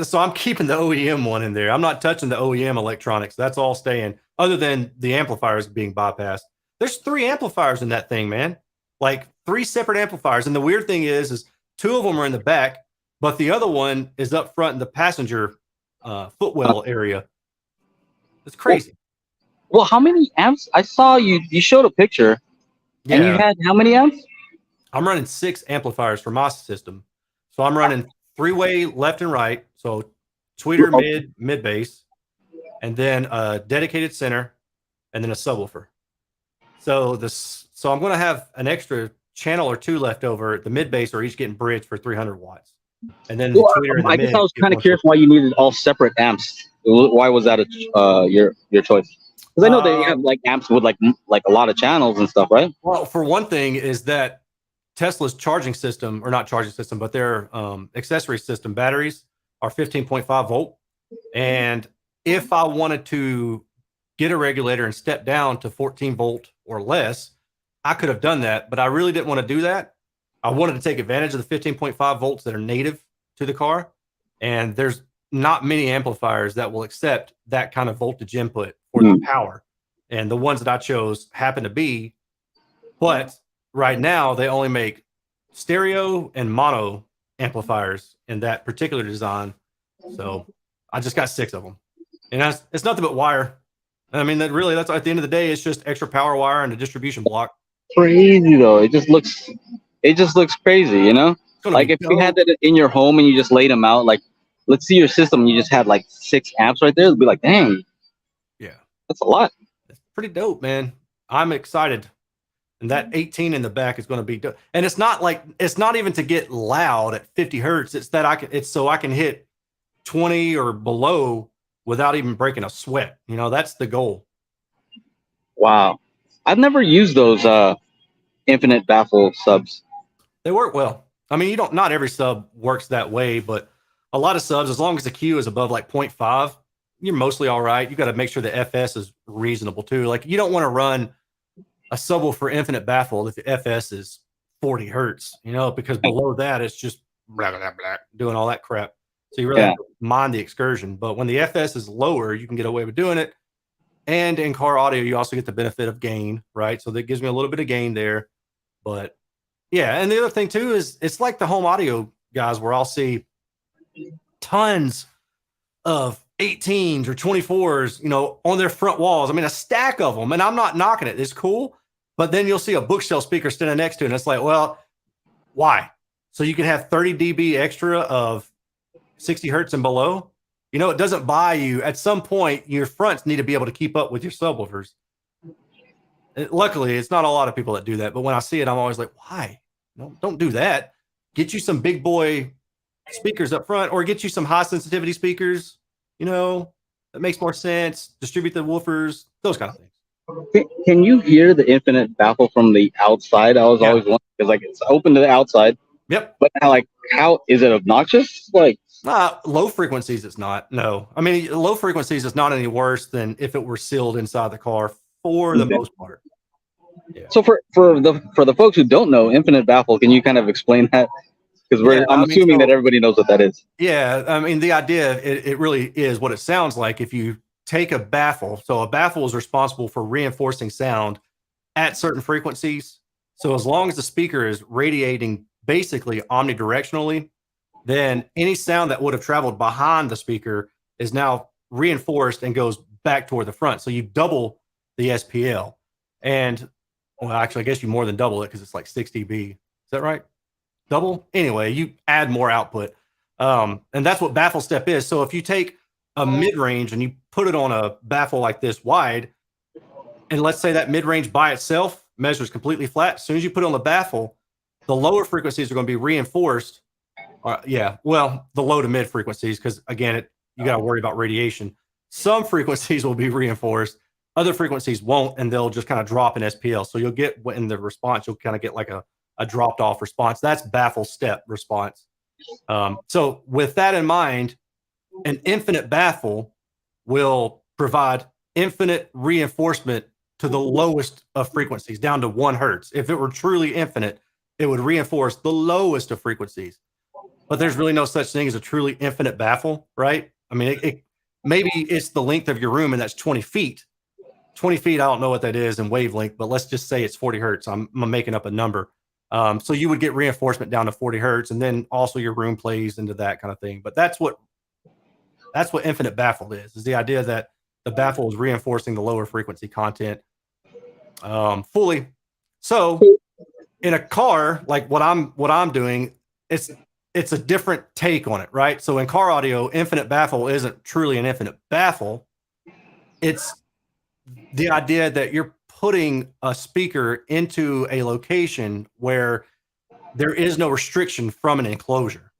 So I'm keeping the OEM one in there. I'm not touching the OEM electronics. That's all staying, other than the amplifiers being bypassed. There's 3 amplifiers in that thing, man. Like 3 separate amplifiers. And the weird thing is 2 of them are in the back, but the other one is up front in the passenger footwell area. It's crazy. Well, how many amps? I saw you showed a picture. Yeah. And you had how many amps? I'm running 6 amplifiers for my system. So I'm running 3-way left and right. So tweeter, mid bass, and then a dedicated center, and then a subwoofer. So I'm going to have an extra channel or 2 left over. The mid bass are each getting bridged for 300 watts. And then the tweeter and the mid. I guess I was kind of curious why you needed all separate amps. Why was that your choice? Because I know they have like amps with like a lot of channels and stuff, right? Well, for one thing is that Tesla's charging system, or not charging system, but their accessory system batteries are 15.5 volt. And if I wanted to get a regulator and step down to 14 volt or less, I could have done that, but I really didn't want to do that. I wanted to take advantage of the 15.5 volts that are native to the car. And there's not many amplifiers that will accept that kind of voltage input for the power. And the ones that I chose happen to be, but right now they only make stereo and mono amplifiers in that particular design. So I just got 6 of them. And it's nothing but wire. I mean, that's at the end of the day, it's just extra power wire and a distribution block. Crazy though. It just looks crazy, Like if you had that in your home and you just laid them out, like let's see your system, and you just had like 6 amps right there, it'd be like, dang, That's a lot. It's pretty dope, man. I'm excited. And that 18 in the back is going to be dope. And it's not even to get loud at 50 hertz. It's that it's so I can hit 20 or below without even breaking a sweat. That's the goal. Wow. I've never used those infinite baffle subs. They work well. I mean, not every sub works that way, but a lot of subs, as long as the Q is above like 0.5, you're mostly all right. You got to make sure the FS is reasonable too. Like you don't want to run a subwoofer infinite baffle if the FS is 40 hertz, because below that it's just blah, blah, blah, doing all that crap. So you really have to mind the excursion. But when the FS is lower, you can get away with doing it. And in car audio, you also get the benefit of gain, right? So that gives me a little bit of gain there. But yeah, and the other thing too is it's like the home audio guys where I'll see tons of 18s or 24s, on their front walls. I mean, a stack of them, and I'm not knocking it. It's cool. But then you'll see a bookshelf speaker standing next to it, and it's like, well, why? So you can have 30 dB extra of 60 hertz and below. It doesn't buy you. At some point, your fronts need to be able to keep up with your subwoofers. Luckily, it's not a lot of people that do that. But when I see it, I'm always like, why? No, don't do that. Get you some big boy speakers up front, or get you some high sensitivity speakers. That makes more sense. Distribute the woofers, those kind of things. Can you hear the infinite baffle from the outside? I was always wondering because like it's open to the outside. Yep. But like, how is it obnoxious? Like low frequencies, it's not. No, I mean low frequencies is not any worse than if it were sealed inside the car for the most part. Yeah. So for the folks who don't know infinite baffle, can you kind of explain that? Because I'm assuming that everybody knows what that is. Yeah, I mean the idea it really is what it sounds like. If you take a baffle, so a baffle is responsible for reinforcing sound at certain frequencies. So as long as the speaker is radiating basically omnidirectionally, then any sound that would have traveled behind the speaker is now reinforced and goes back toward the front. So you double the SPL. And well, actually, I guess you more than double it because it's like 6 dB. Is that right? Double? Anyway, you add more output. And that's what baffle step is. So if you take a mid-range and you put it on a baffle like this wide, and let's say that mid-range by itself measures completely flat, as soon as you put it on the baffle, the lower frequencies are going to be reinforced. The low to mid frequencies, because again, you got to worry about radiation. Some frequencies will be reinforced, other frequencies won't, and they'll just kind of drop in SPL. So you'll get in the response, you'll kind of get like a dropped off response. That's baffle step response. So with that in mind, an infinite baffle will provide infinite reinforcement to the lowest of frequencies, down to 1 hertz. If it were truly infinite, it would reinforce the lowest of frequencies. But there's really no such thing as a truly infinite baffle, right? I mean, maybe it's the length of your room, and that's 20 feet. 20 feet, I don't know what that is in wavelength, but let's just say it's 40 hertz. I'm making up a number. So you would get reinforcement down to 40 hertz, and then also your room plays into that kind of thing. But that's what infinite baffle is the idea that the baffle is reinforcing the lower frequency content fully. So in a car, like what I'm doing, it's a different take on it, right? So in car audio, infinite baffle isn't truly an infinite baffle. It's the idea that you're putting a speaker into a location where there is no restriction from an enclosure.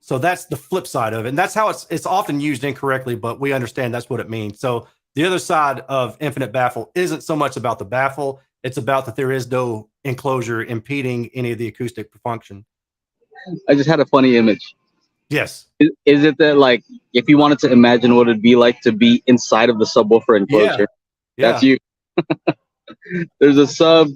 So that's the flip side of it. And that's how it's often used incorrectly, but we understand that's what it means. So the other side of infinite baffle isn't so much about the baffle. It's about that there is no enclosure impeding any of the acoustic function. I just had a funny image. Yes. Is it that, like, if you wanted to imagine what it'd be like to be inside of the subwoofer enclosure, that's you. There's a sub,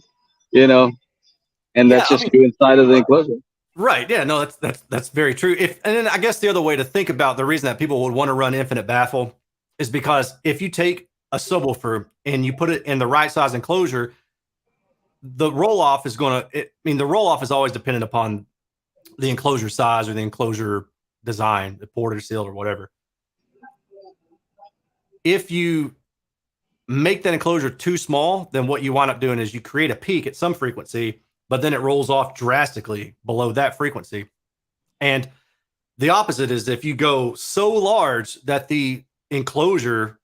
and that's just you inside of the enclosure. Right. Yeah. No, that's very true. And then I guess the other way to think about the reason that people would want to run infinite baffle is because if you take a subwoofer and you put it in the right size enclosure, the roll off is the roll off is always dependent upon the enclosure size or the enclosure design, the porter seal or whatever. If you make that enclosure too small, then what you wind up doing is you create a peak at some frequency, but then it rolls off drastically below that frequency. And the opposite is if you go so large that the enclosure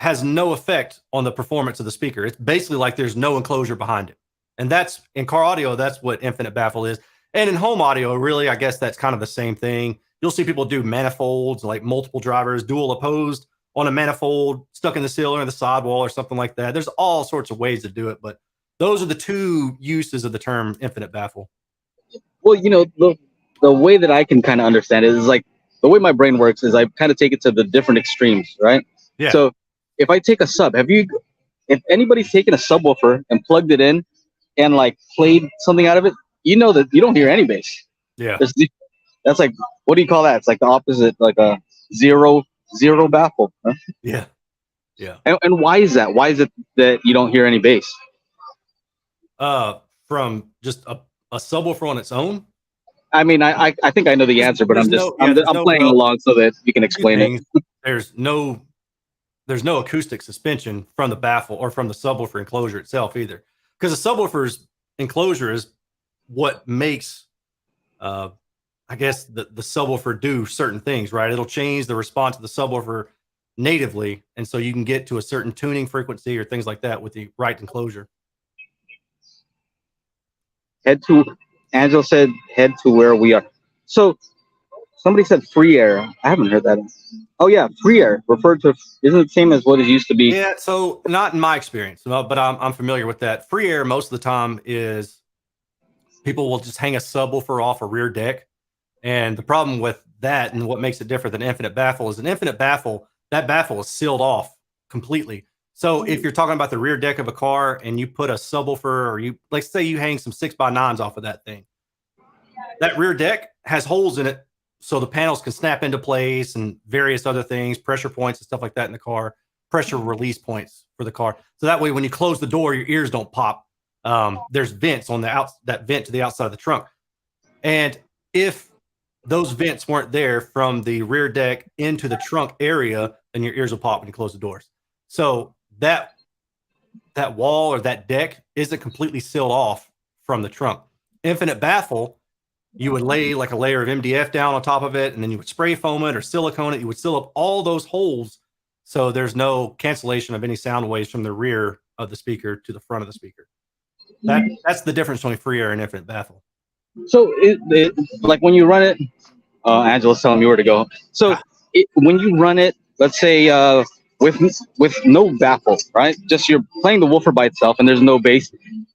has no effect on the performance of the speaker. It's basically like there's no enclosure behind it. And that's in car audio, that's what infinite baffle is. And in home audio, really, I guess that's kind of the same thing. You'll see people do manifolds, like multiple drivers, dual opposed on a manifold, stuck in the ceiling or the sidewall or something like that. There's all sorts of ways to do it, but those are the two uses of the term infinite baffle. Well, the way that I can kind of understand it is like the way my brain works is I kind of take it to the different extremes, right? Yeah. So if I take a sub, if anybody's taken a subwoofer and plugged it in and like played something out of it, that you don't hear any bass. Yeah. That's like, what do you call that? It's like the opposite, like a zero baffle. Huh? Yeah. Yeah. And why is that? Why is it that you don't hear any bass? From just a subwoofer on its own. I mean, I think I know the answer, but I'm playing along so that you can explain it. There's no acoustic suspension from the baffle or from the subwoofer enclosure itself either, because the subwoofer's enclosure is what makes, I guess, the subwoofer do certain things, right? It'll change the response of the subwoofer natively, and so you can get to a certain tuning frequency or things like that with the right enclosure. Angela said head to where we are. So somebody said free air. I haven't heard that. Oh yeah, free air referred to isn't it the same as what it used to be? Yeah, so not in my experience, but I'm familiar with that. Free air most of the time is people will just hang a subwoofer off a rear deck. And the problem with that and what makes it different than infinite baffle is an infinite baffle, that baffle is sealed off completely. So if you're talking about the rear deck of a car and you put a subwoofer or let's say you hang some 6x9s off of that thing, that rear deck has holes in it so the panels can snap into place and various other things, pressure points and stuff like that in the car, pressure release points for the car. So that way, when you close the door, your ears don't pop. There's vents on that vent to the outside of the trunk. And if those vents weren't there from the rear deck into the trunk area, then your ears will pop when you close the doors. So that wall or that deck isn't completely sealed off from the trunk. Infinite baffle, you would lay like a layer of MDF down on top of it, and then you would spray foam it or silicone it. You would seal up all those holes so there's no cancellation of any sound waves from the rear of the speaker to the front of the speaker. That's the difference between free air and infinite baffle. So like when you run it, Angela's telling me where to go. So when you run it, let's say with no baffle, right? Just you're playing the woofer by itself and there's no bass.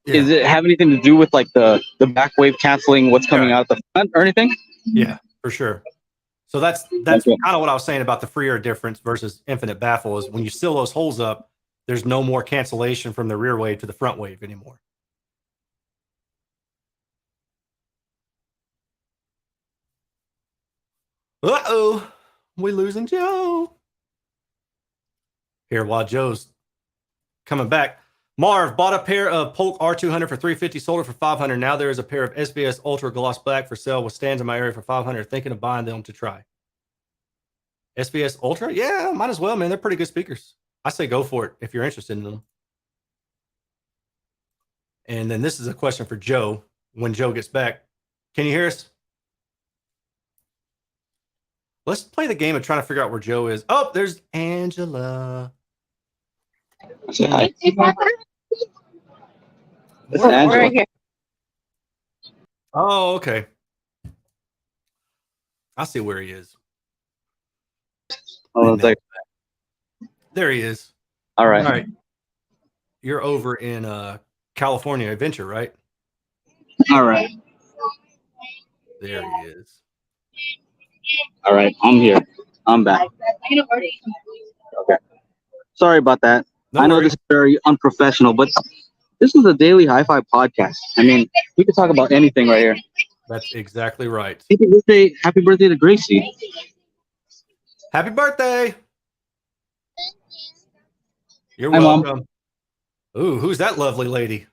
Yeah. Does it have anything to do with like the back wave canceling what's coming out the front or anything? Yeah, for sure. So that's kind of what I was saying about the free air difference versus infinite baffle is when you seal those holes up, there's no more cancellation from the rear wave to the front wave anymore. Uh-oh, we losing Joe. Here, while Joe's coming back, Marv bought a pair of Polk R200 for $350, sold it for $500. Now there is a pair of SBS Ultra Gloss Black for sale with stands in my area for $500. Thinking of buying them to try. SBS Ultra? Yeah, might as well, man. They're pretty good speakers. I say go for it if you're interested in them. And then this is a question for Joe when Joe gets back. Can you hear us? Let's play the game of trying to figure out where Joe is. Oh, there's Angela. Say hi. It's Angela. Right here. Oh, okay. I see where he is. Oh, there he is. All right. All right. You're over in California Adventure, right? All right. There he is. All right. I'm here. I'm back. Okay. Sorry about that. No I know worries. this is very unprofessional, but this is a Daily HiFi podcast. I mean, we can talk about anything right here. That's exactly right. Happy birthday to Gracie. Happy birthday. You're Hi, welcome. Mom. Ooh, who's that lovely lady?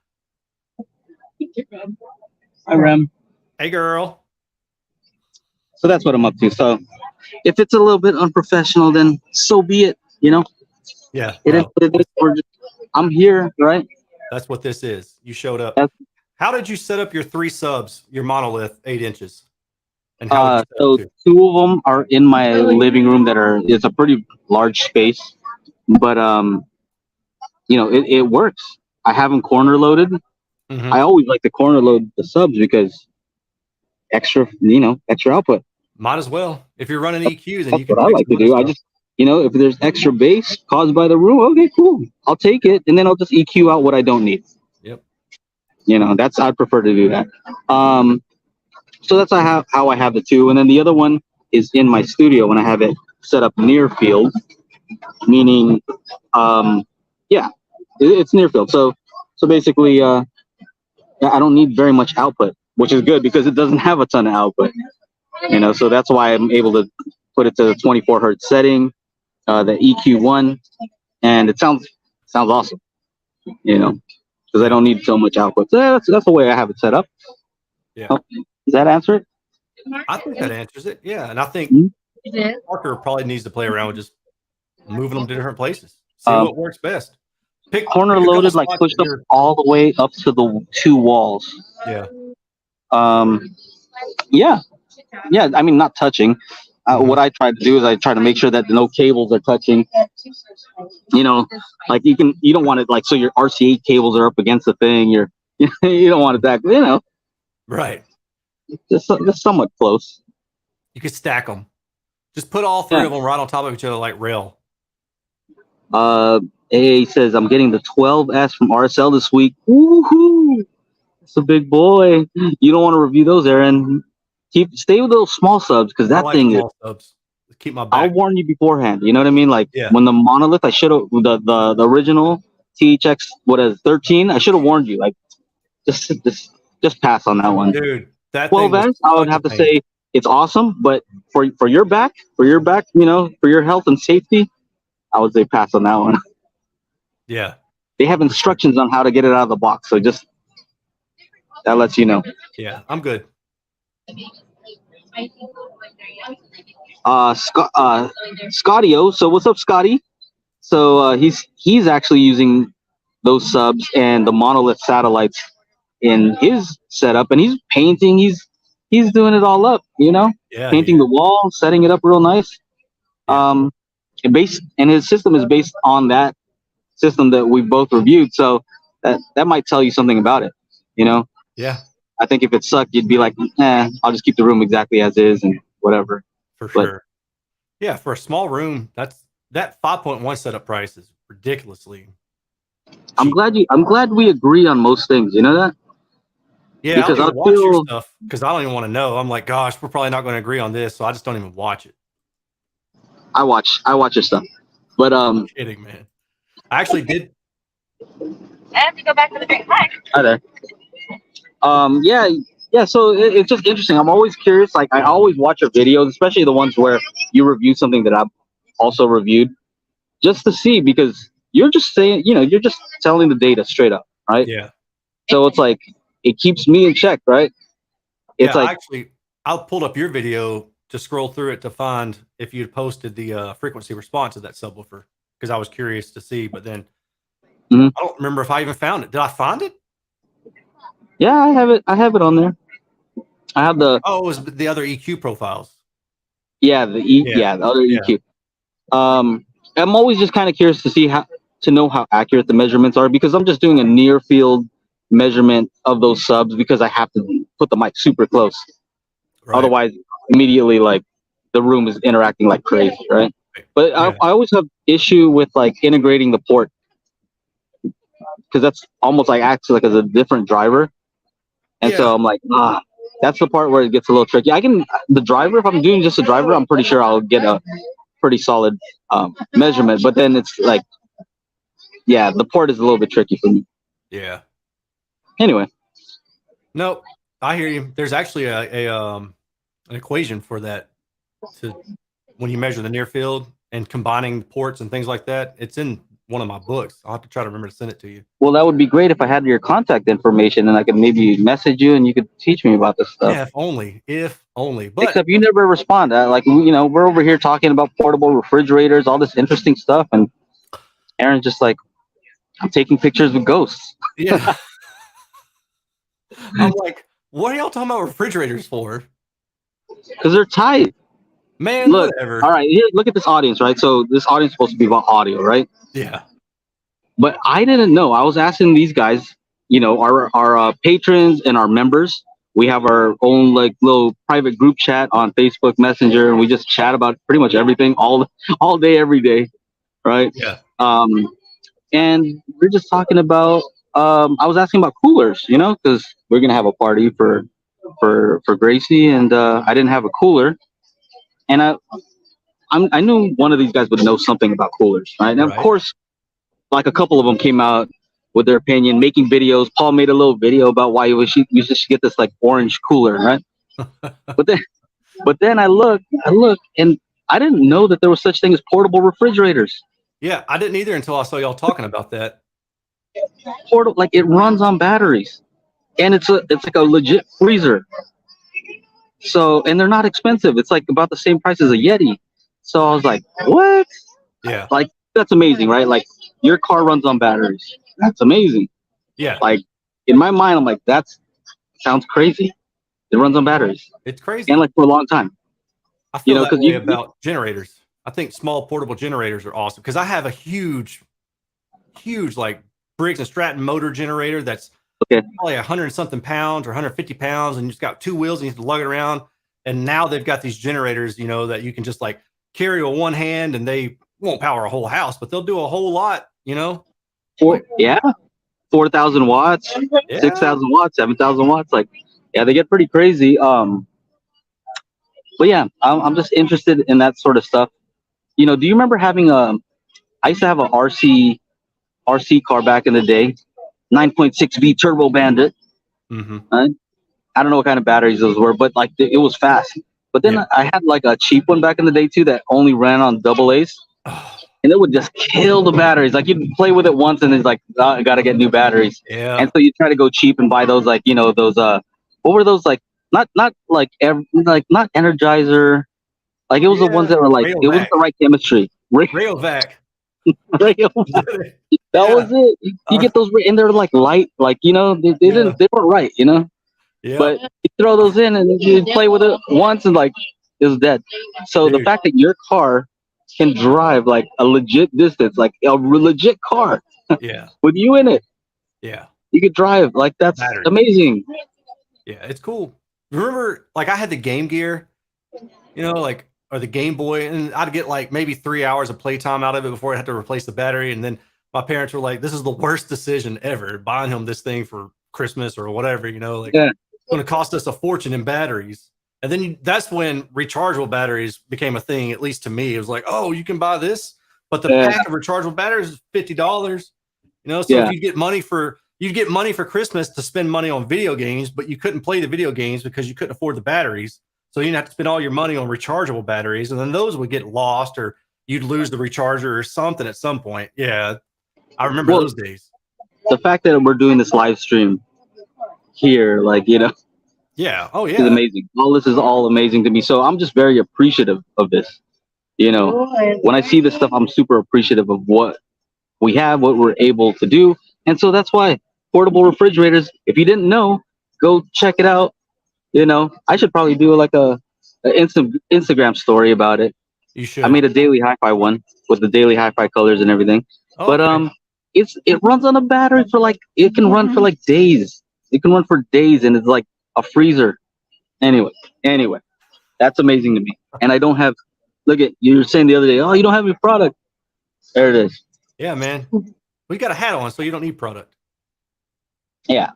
Hi, Rem. Hey, girl. So that's what I'm up to. So if it's a little bit unprofessional, then so be it, you know? Yeah. I'm here, right? That's what this is. You showed up. How did you set up your 3 subs, your monolith 8 inches? And how so 2 of them are in my living room it's a pretty large space. but it works. I have them corner loaded. Mhm. I always like to corner load the subs because extra output. Might as well. If you're running EQ, then That's you can what I fix like to some other do. I stuff. just, if there's extra bass caused by the room, okay, cool. I'll take it, and then I'll just EQ out what I don't need. Yep. I'd prefer to do that. So that's how I have the two, and then the other one is in my studio when I have it set up near field, meaning, it's near field. So basically, I don't need very much output, which is good because it doesn't have a ton of output. So that's why I'm able to put it to the 24 hertz setting, the EQ1, and it sounds awesome. Because I don't need so much output. So that's the way I have it set up. Yeah. Oh, does that answer it? I think that answers it. Yeah, and I think Parker probably needs to play around with just moving them to different places. See what works best. Pick corner pick loaded, like pushed up all the way up to the two walls. Yeah. Yeah. I mean, not touching. What I try to do is I try to make sure that no cables are touching. Like you don't want it like so your RCA cables are up against the thing. You don't want it that. Right. Just somewhat close. You could stack them. Just put all three of them right on top of each other like rail. AA says I'm getting the 12S from RSL this week. Woohoo! It's a big boy. You don't want to review those, Aaron. Stay with those small subs because that thing is. Subs. Keep my back. I'll warn you beforehand. You know what I mean? Like when the monolith, I should have the original THX 13. I should have warned you. Like just pass on that one. Dude, that 12S, I would have to say it's awesome, but for your back, for your health and safety, I would say pass on that one. Yeah. They have instructions on how to get it out of the box, so just that lets you know. Yeah, I'm good. Scotty-O. So what's up, Scotty? So he's actually using those subs and the monolith satellites in his setup, and he's painting. He's doing it all up, painting the wall, setting it up real nice. And his system is based on that system that we both reviewed, so that might tell you something about it, Yeah. I think if it sucked, you'd be like, I'll just keep the room exactly as is and whatever. For sure. Yeah, for a small room, that 5.1 setup price is ridiculously cheap. I'm glad we agree on most things. You know that? Yeah, because I don't watch your stuff because I don't even want to know. I'm like, gosh, we're probably not going to agree on this, so I just don't even watch it. I watch your stuff, but I'm kidding, man. I actually did. I have to go back to the drink. Hi there. Yeah. So it's just interesting. I'm always curious. Like I always watch your videos, especially the ones where you review something that I've also reviewed, just to see because you're just saying, you're just telling the data straight up, right? Yeah. So it's like it keeps me in check, right? It's like actually, I pulled up your video to scroll through it to find if you'd posted the frequency response of that subwoofer because I was curious to see, but then I don't remember if I even found it. Did I find it? Yeah, I have it. I have it on there. I have the. Oh, it was the other EQ profiles. Yeah, the other EQ. I'm always just kind of curious to know how accurate the measurements are because I'm just doing a near field measurement of those subs because I have to put the mic super close. Right. Otherwise, immediately like the room is interacting like crazy, right? But I always have issue with like integrating the port because that's almost like acts like as a different driver. And so I'm like, that's the part where it gets a little tricky. The driver, if I'm doing just a driver, I'm pretty sure I'll get a pretty solid measurement. But then it's like, the port is a little bit tricky for me. Yeah. Anyway. No, I hear you. There's actually an equation for that when you measure the near field and combining ports and things like that. It's in one of my books. I'll have to try to remember to send it to you. Well, that would be great if I had your contact information and I could maybe message you and you could teach me about this stuff. Yeah, if only. But except you never respond. We're over here talking about portable refrigerators, all this interesting stuff, and Aaron's just like, I'm taking pictures with ghosts. Yeah. I'm like, what are y'all talking about refrigerators for? Because they're tight. Man, look, whatever. All right, here, look at this audience, right? So this audience is supposed to be about audio, right? Yeah. But I didn't know. I was asking these guys, our patrons and our members. We have our own like little private group chat on Facebook Messenger, and we just chat about pretty much everything all day, every day, right? Yeah. And we're just talking about. I was asking about coolers, because we're gonna have a party for Gracie, and I didn't have a cooler, and I knew one of these guys would know something about coolers, right? And of Right. course, like a couple of them came out with their opinion, making videos. Paul made a little video about why you should get this like orange cooler, right? But then I look, and I didn't know that there was such thing as portable refrigerators. Yeah, I didn't either until I saw y'all talking about that. Portable, like it runs on batteries, and it's like a legit freezer. So, and they're not expensive. It's like about the same price as a Yeti. So I was like, what? Yeah. Like that's amazing, right? Like your car runs on batteries. That's amazing. Yeah. Like in my mind, I'm like, sounds crazy. It runs on batteries, It's crazy. and like for a long time. I feel that 'cause way about generators. I think small portable generators are awesome because I have a huge like Briggs and Stratton motor generator that's Okay. probably 100 and something pounds or 150 pounds, and you just got two wheels and you have to lug it around. And now they've got these generators, that you can just like carry with one hand, and they won't power a whole house, but they'll do a whole lot. 4,000 watts, Yeah. 6,000 watts, 7,000 watts. Like, yeah, they get pretty crazy. But yeah, I'm just interested in that sort of stuff. Do you remember having I used to have a RC car back in the day, 9.6V Turbo Bandit. Mm-hmm. I don't know what kind of batteries those were, but like it was fast. But then Yeah. I had like a cheap one back in the day too that only ran on AA's, and it would just kill the batteries. Like you'd play with it once, and it's like, I gotta get new batteries. Yeah. And so you try to go cheap and buy those like those what were those like not like not Energizer, like it was the ones that were like Rayovac. it wasn't the right chemistry. Rayovac. That Yeah. was it. You get those and they're like light, like they didn't they weren't right, Yeah. But you throw those in and you play with it once and like it's dead. So the Dude. fact that your car can drive like a legit distance, like a legit car Yeah. with you in it, Yeah. you could drive. Like that's Battery. amazing. Yeah, it's cool. Remember, like I had the Game Gear, or the Game Boy, and I'd get like maybe 3 hours of playtime out of it before I had to replace the battery. And then my parents were like, "This is the worst decision ever, buying him this thing for Christmas or whatever." Yeah. It's going to cost us a fortune in batteries. And then that's when rechargeable batteries became a thing. At least to me, it was like, "Oh, you can buy this," but the pack of rechargeable batteries is $50. So if you get money for Christmas to spend money on video games, but you couldn't play the video games because you couldn't afford the batteries. So you'd have to spend all your money on rechargeable batteries, and then those would get lost, or you'd lose the recharger or something at some point. Yeah, I remember those days. The fact that we're doing this live stream here, like Yeah. Oh is yeah. amazing. This is all amazing to me. So I'm just very appreciative of this. When I see this stuff, I'm super appreciative of what we have, what we're able to do, and so that's why portable refrigerators. If you didn't know, go check it out. I should probably do like a Instagram story about it. You should. I made a Daily HiFi one with the Daily HiFi colors and everything. Oh, but okay. it runs on a battery for like it can run for like days. It can run for days, and it's like a freezer. Anyway, that's amazing to me. And I don't have. Look at you were saying the other day. Oh, you don't have any product. There it is. Yeah, man. We got a hat on, so you don't need product. Yeah.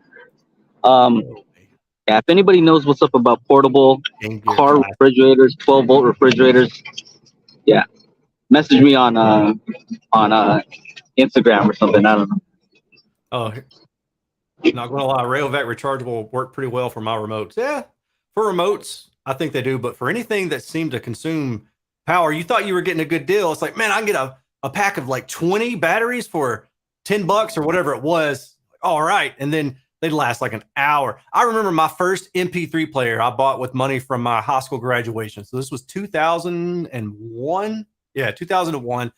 Yeah, if anybody knows what's up about portable car refrigerators, 12-volt refrigerators, yeah, message me on Instagram or something. I don't know. Oh, not gonna lie, Rayovac rechargeable work pretty well for my remotes. Yeah, for remotes, I think they do, but for anything that seemed to consume power, you thought you were getting a good deal. It's like, man, I can get a pack of like 20 batteries for $10 or whatever it was. All right, and then they'd last like an hour. I remember my first MP3 player I bought with money from my high school graduation. So this was 2001. Yeah, 2001.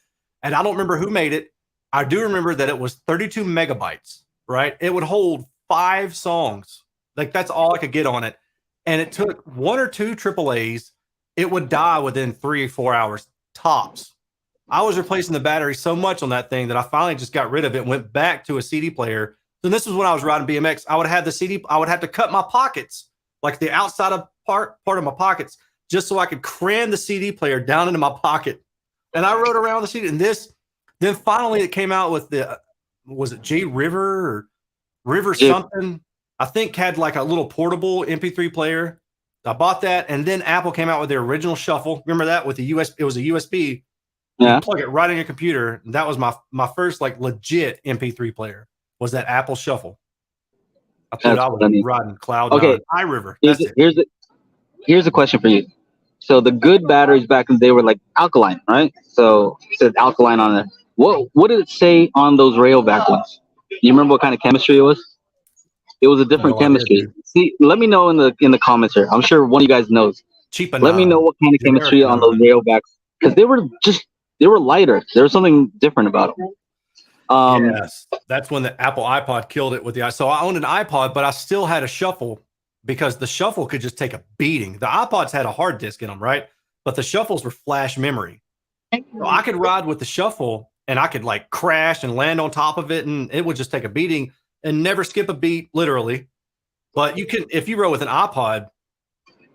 And I don't remember who made it. I do remember that it was 32 megabytes, right? It would hold 5 songs. Like that's all I could get on it. And it took 1 or 2 AAAs. It would die within 3 or 4 hours tops. I was replacing the battery so much on that thing that I finally just got rid of it and went back to a CD player. So this was when I was riding BMX. I would have the CD. I would have to cut my pockets, like the outside of part of my pockets, just so I could cram the CD player down into my pocket. And I rode around the CD. And then finally it came out with was it J River or River something? I think had like a little portable MP3 player. I bought that, and then Apple came out with their original shuffle. Remember that with the USB? It was a USB. Yeah. You plug it right in your computer. And that was my first like legit MP3 player. Was that Apple Shuffle? I thought I was riding Cloud Nine. iRiver. Here's a question for you. So the good batteries back in the day were like alkaline, right? So it said alkaline on it. What did it say on those railback ones? You remember what kind of chemistry it was? It was a different chemistry. See, let me know in the comments here. I'm sure one of you guys knows. Let me know what kind of chemistry on those railbacks, because they were lighter. There was something different about them. Yes, that's when the Apple iPod killed it with the. So I owned an iPod, but I still had a shuffle because the shuffle could just take a beating. The iPods had a hard disk in them, right? But the shuffles were flash memory. So I could ride with the shuffle and I could like crash and land on top of it, and it would just take a beating and never skip a beat, literally. But you can, if you rode with an iPod,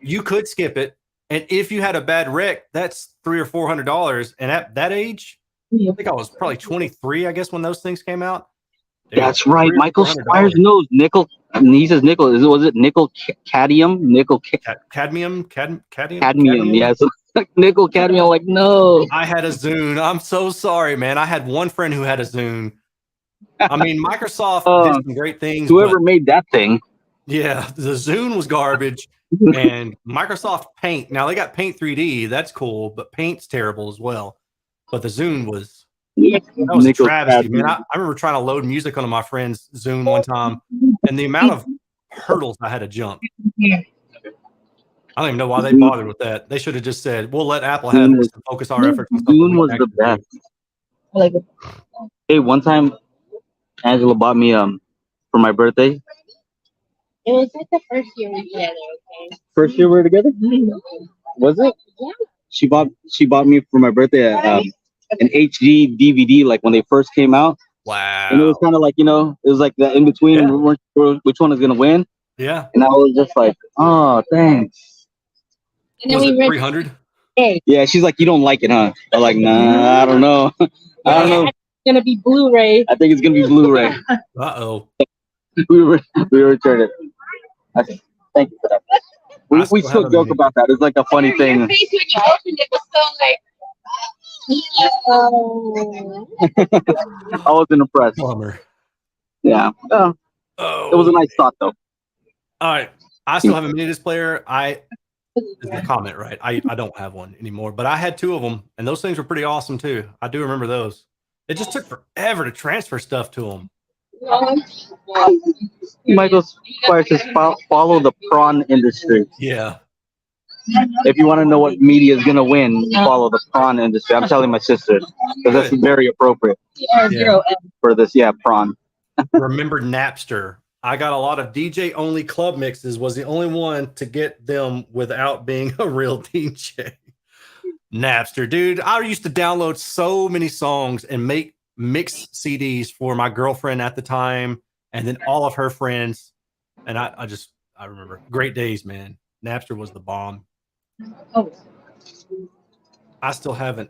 you could skip it. And if you had a bad wreck, that's $300 or $400. And at that age, I think I was probably 23, I guess, when those things came out. That's right. Michael Squires knows nickel. He says nickel. Was it nickel cadmium? Cadmium. Yes. Nickel cadmium. Like, no. I had a Zune. I'm so sorry, man. I had one friend who had a Zune. I mean, Microsoft did some great things. Whoever made that thing. Yeah, the Zune was garbage. And Microsoft Paint. Now they got Paint 3D. That's cool, but Paint's terrible as well. But the Zune was a travesty, man. I remember trying to load music onto my friend's Zune one time, and the amount of hurdles I had to jump. I don't even know why they bothered with that. They should have just said, "We'll let Apple handle this and focus our efforts." Zune was the best. I like it. Hey, one time, Angela bought me for my birthday. It was like the first year we were together. Okay. First year we were together? Was it? Yeah. She bought me for my birthday an HD DVD, like when they first came out. Wow. And it was kind of like, it was like that in between. Yeah. We weren't sure which one is gonna win. Yeah. And I was just like, oh, thanks. And then was it 300? Yeah. She's like, you don't like it, huh? I'm like, nah, I don't know. I don't know. It's gonna be Blu-ray. I think it's gonna be Blu-ray. Uh-oh. we returned it. Thank you for that. We still joke about that. It's like a funny thing. Your face when you opened it was so like. Oh. I wasn't impressed. Bummer. Yeah. It was a nice thought, though. All right. I still have a mini disc player. Is the comment right? I don't have one anymore, but I had two of them, and those things were pretty awesome too. I do remember those. It just took forever to transfer stuff to them. Michael Squire says, follow the prawn industry. Yeah. If you want to know what media is going to win, follow the prawn industry. I'm telling my sister, because that's very appropriate for this. Yeah, prawn. Remember Napster? I got a lot of DJ only club mixes, was the only one to get them without being a real DJ. Napster, dude. I used to download so many songs and make mix CDs for my girlfriend at the time, and then all of her friends. And I remember great days, man. Napster was the bomb. Oh. I still haven't.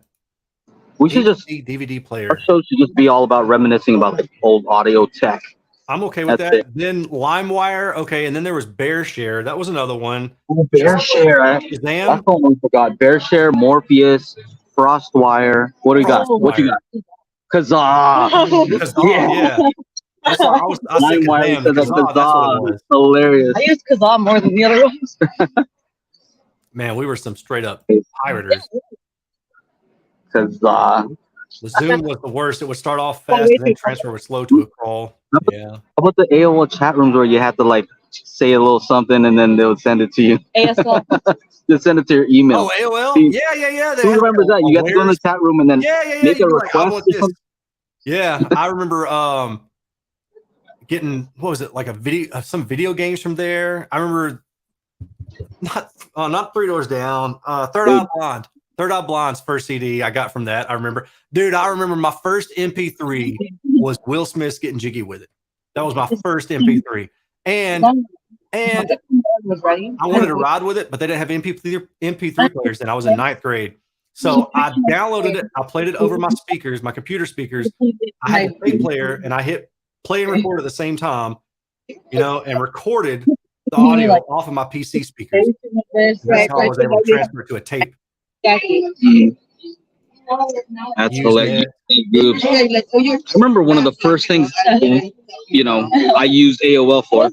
We should just DVD player. Our show should just be all about reminiscing about the old audio tech. I'm okay with that. Then LimeWire, okay, and then there was BearShare. That was another one. Oh, BearShare. That's the one we forgot. BearShare, Morpheus, FrostWire. What do we got? What you got? Kazaa. Yeah. I said LimeWire. Kazaa. That's what it was. Hilarious. I used Kazaa more than the other ones. Man, we were some straight up pirators. Kazaa. The Zoom was the worst. It would start off fast and then transfer was slow to a crawl. Yeah. How about the AOL chat rooms where you had to like say a little something and then they would send it to you? ASL. Just send it to your email. Oh, AOL? See, yeah. Who remembers that? You got to go in the chat room and then make a request. Yeah, I remember getting, what was it, like a video, some video games from there. I remember not Three Doors Down, Third Eye Blind. Third Eye Blind's first CD I got from that. I remember, dude. I remember my first MP3 was Will Smith's "Getting Jiggy with It." That was my first MP3, and I wanted to ride with it, but they didn't have MP3 players. Then I was in ninth grade, so I downloaded it. I played it over my speakers, my computer speakers. I had a tape player, and I hit play and record at the same time, and recorded the audio off of my PC speakers. That's how I was able to transfer it to a tape. That's hilarious. I remember one of the first things, I used AOL for,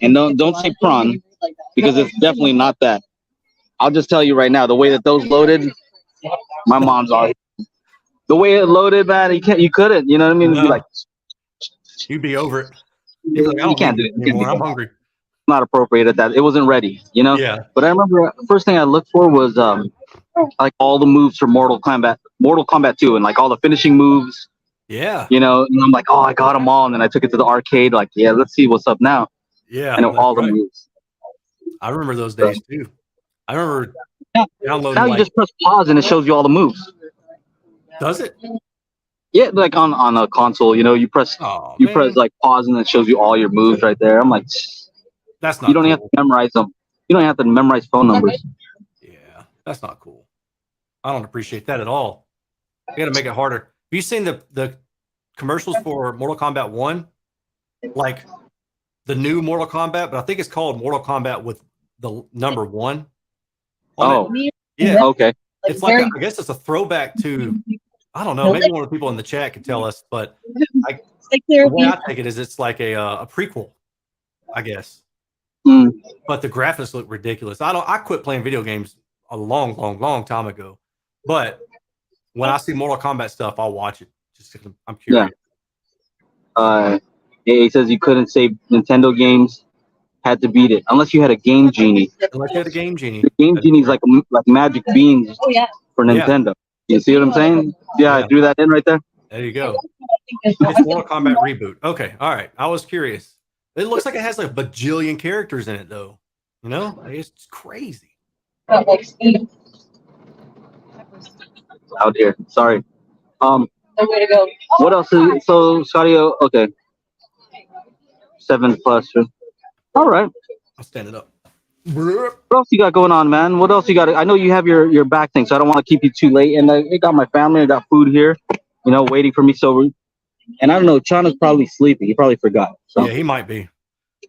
and don't say prawn, because it's definitely not that. I'll just tell you right now, the way that those loaded, my mom's always, the way it loaded, man, you couldn't, you know what I mean? It'd be like, you'd be over it. You'd be like, you can't do it anymore. I'm hungry. Not appropriate at that. It wasn't ready, Yeah. But I remember the first thing I looked for was like all the moves for Mortal Kombat 2, and like all the finishing moves. Yeah. And I'm like, oh, I got them all, and then I took it to the arcade. Like, yeah, let's see what's up now. Yeah. I know all the moves. I remember those days too. I remember downloading. Now you just press pause and it shows you all the moves. Does it? Yeah, like on a console, you press press like pause and it shows you all your moves right there. I'm like, that's not. You don't have to memorize them. You don't have to memorize phone numbers. Yeah, that's not cool. I don't appreciate that at all. You got to make it harder. Have you seen the commercials for Mortal Kombat 1? Like the new Mortal Kombat, but I think it's called Mortal Kombat with the number 1. Yeah. Okay. It's like I guess it's a throwback to, I don't know, maybe one of the people in the chat could tell us, but the way I take it is it's like a prequel, I guess. But the graphics look ridiculous. I quit playing video games a long time ago, but when I see Mortal Kombat stuff, I'll watch it. Just I'm curious. Yeah. He says you couldn't save Nintendo games, had to beat it unless you had a Game Genie. Unless you had a Game Genie. The Game Genie's like magic beans for Nintendo. You see what I'm saying? Yeah, I threw that in right there. There you go. It's Mortal Kombat reboot. Okay, all right. I was curious. It looks like it has like a bajillion characters in it, though. It's crazy. Oh dear, sorry. Way to go. What else is so Sadio? Okay, 7+. All right. I'll stand it up. What else you got going on, man? What else you got? I know you have your back thing, so I don't want to keep you too late. And I got my family. I got food here, waiting for me. So, and I don't know. Chana's probably sleeping. He probably forgot. So. Yeah, he might be.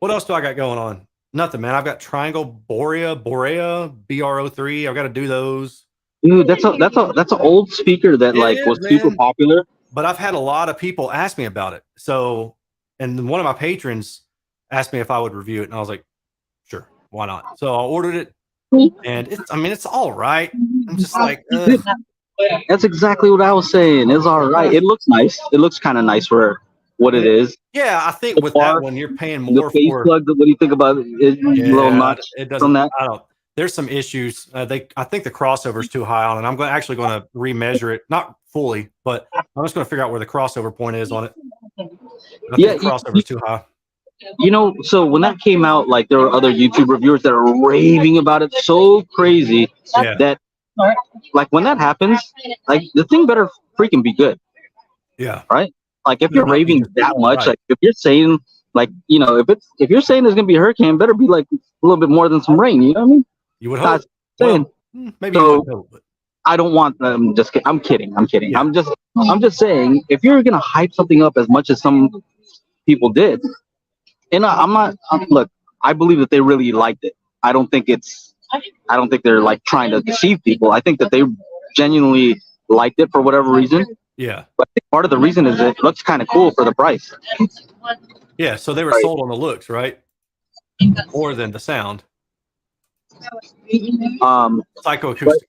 What else do I got going on? Nothing, man. I've got Triangle Borea, BRO3. I've got to do those. Dude, that's an old speaker that was super popular. But I've had a lot of people ask me about it. So, and one of my patrons asked me if I would review it, and I was like, sure, why not? So I ordered it, and it's all right. I'm just like, ugh. That's exactly what I was saying. It's all right. It looks nice. It looks kind of nice for what it is. Yeah, I think with that one, you're paying more the face for. Plug, what do you think about it? Little notch it doesn't. From that? I don't. There's some issues. I think the crossover is too high on it. I'm actually going to remeasure it, not fully, but I'm just going to figure out where the crossover point is on it. I think the crossover is too high. So when that came out, like there were other YouTube reviewers that are raving about it so crazy that, like when that happens, like the thing better freaking be good. Yeah. Right. Like if you're raving that much, like if you're saying like if you're saying there's gonna be a hurricane, better be like a little bit more than some rain. You know what I mean? You would hope. Maybe so, you would hope. But. I don't want them. I'm kidding. Yeah. I'm just saying if you're gonna hype something up as much as some people did, and look, I believe that they really liked it. I don't think they're like trying to deceive people. I think that they genuinely liked it for whatever reason. Yeah. But I think part of the reason is it looks kind of cool for the price. Yeah. So they were sold on the looks, right? More than the sound. Psychoacoustic.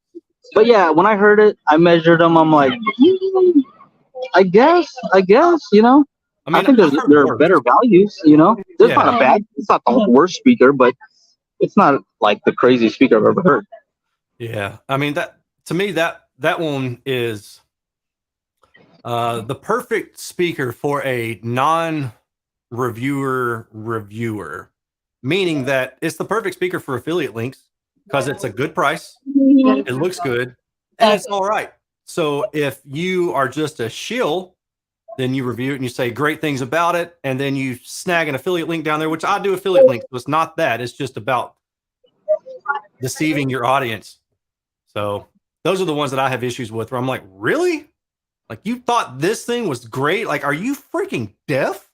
But yeah, when I heard it, I measured them. I'm like, I guess, I think there are better values. It's not a bad. It's not the worst speaker, but it's not like the craziest speaker I've ever heard. Yeah, I mean that to me that one is the perfect speaker for a non-reviewer, meaning that it's the perfect speaker for affiliate links. because it's a good price. It looks good, and it's all right. So if you are just a shill, then you review it and you say great things about it, and then you snag an affiliate link down there, which I do affiliate links. So it's not that. It's just about deceiving your audience. So those are the ones that I have issues with, where I'm like, really? Like, you thought this thing was great? Like, are you freaking deaf?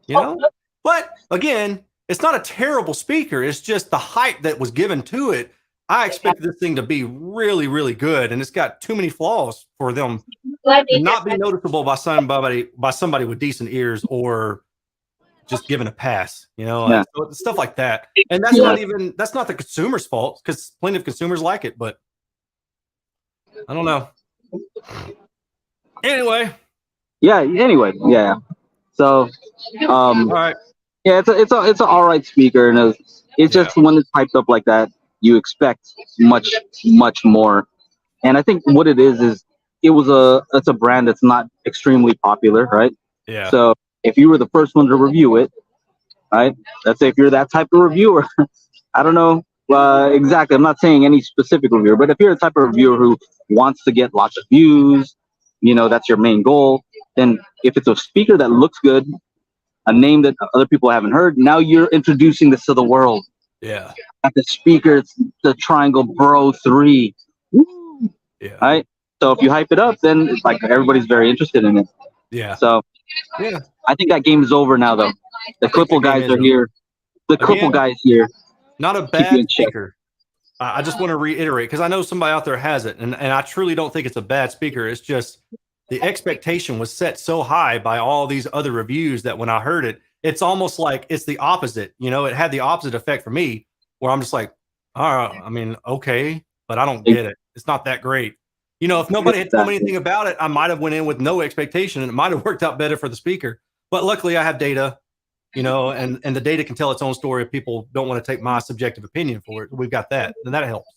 You know? But again, it's not a terrible speaker. It's just the hype that was given to it. I expected this thing to be really, really good, and it's got too many flaws for them to not be noticeable by somebody with decent ears, or just given a pass. You know, Yeah. so stuff like that. And that's not the consumer's fault, because plenty of consumers like it. But I don't know. Anyway. Yeah. So, all right. Yeah, it's an all right speaker, and it's just when it's hyped up like that, you expect much more. And I think what it is it's a brand that's not extremely popular, right? Yeah. So if you were the first one to review it, right? Let's say if you're that type of reviewer, I don't know exactly. I'm not saying any specific reviewer, but if you're the type of reviewer who wants to get lots of views, that's your main goal. Then if it's a speaker that looks good, a name that other people haven't heard, now you're introducing this to the world. Yeah. At the speaker, it's the Triangle Bro 3. Woo. Yeah. Right? So if you hype it up, then it's like everybody's very interested in it. Yeah. So I think that game is over now, though. The Cripple guys are here. The Cripple guys here. Not a bad speaker. I just want to reiterate, because I know somebody out there has it, and I truly don't think it's a bad speaker. It's just the expectation was set so high by all these other reviews that when I heard it, it's almost like it's the opposite. It had the opposite effect for me, where I'm just like, all right, I mean, okay, but I don't get it. It's not that great. If nobody had told me anything about it, I might have went in with no expectation, and it might have worked out better for the speaker. But luckily I have data, and the data can tell its own story if people don't want to take my subjective opinion for it. We've got that, and that helps.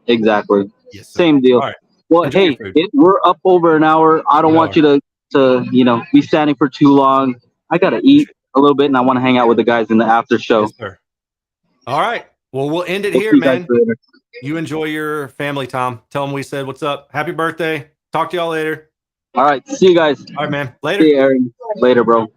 Exactly. Yes, same deal. All right. Well, hey, we're up over an hour. I don't want you to be standing for too long. I got to eat a little bit, and I want to hang out with the guys in the after show. Yes, sir. All right. Well, we'll end it here, man. You enjoy your family time. Tell them we said what's up. Happy birthday. Talk to y'all later. All right. See you guys. All right, man. Later. See you, Aaron. Later, bro.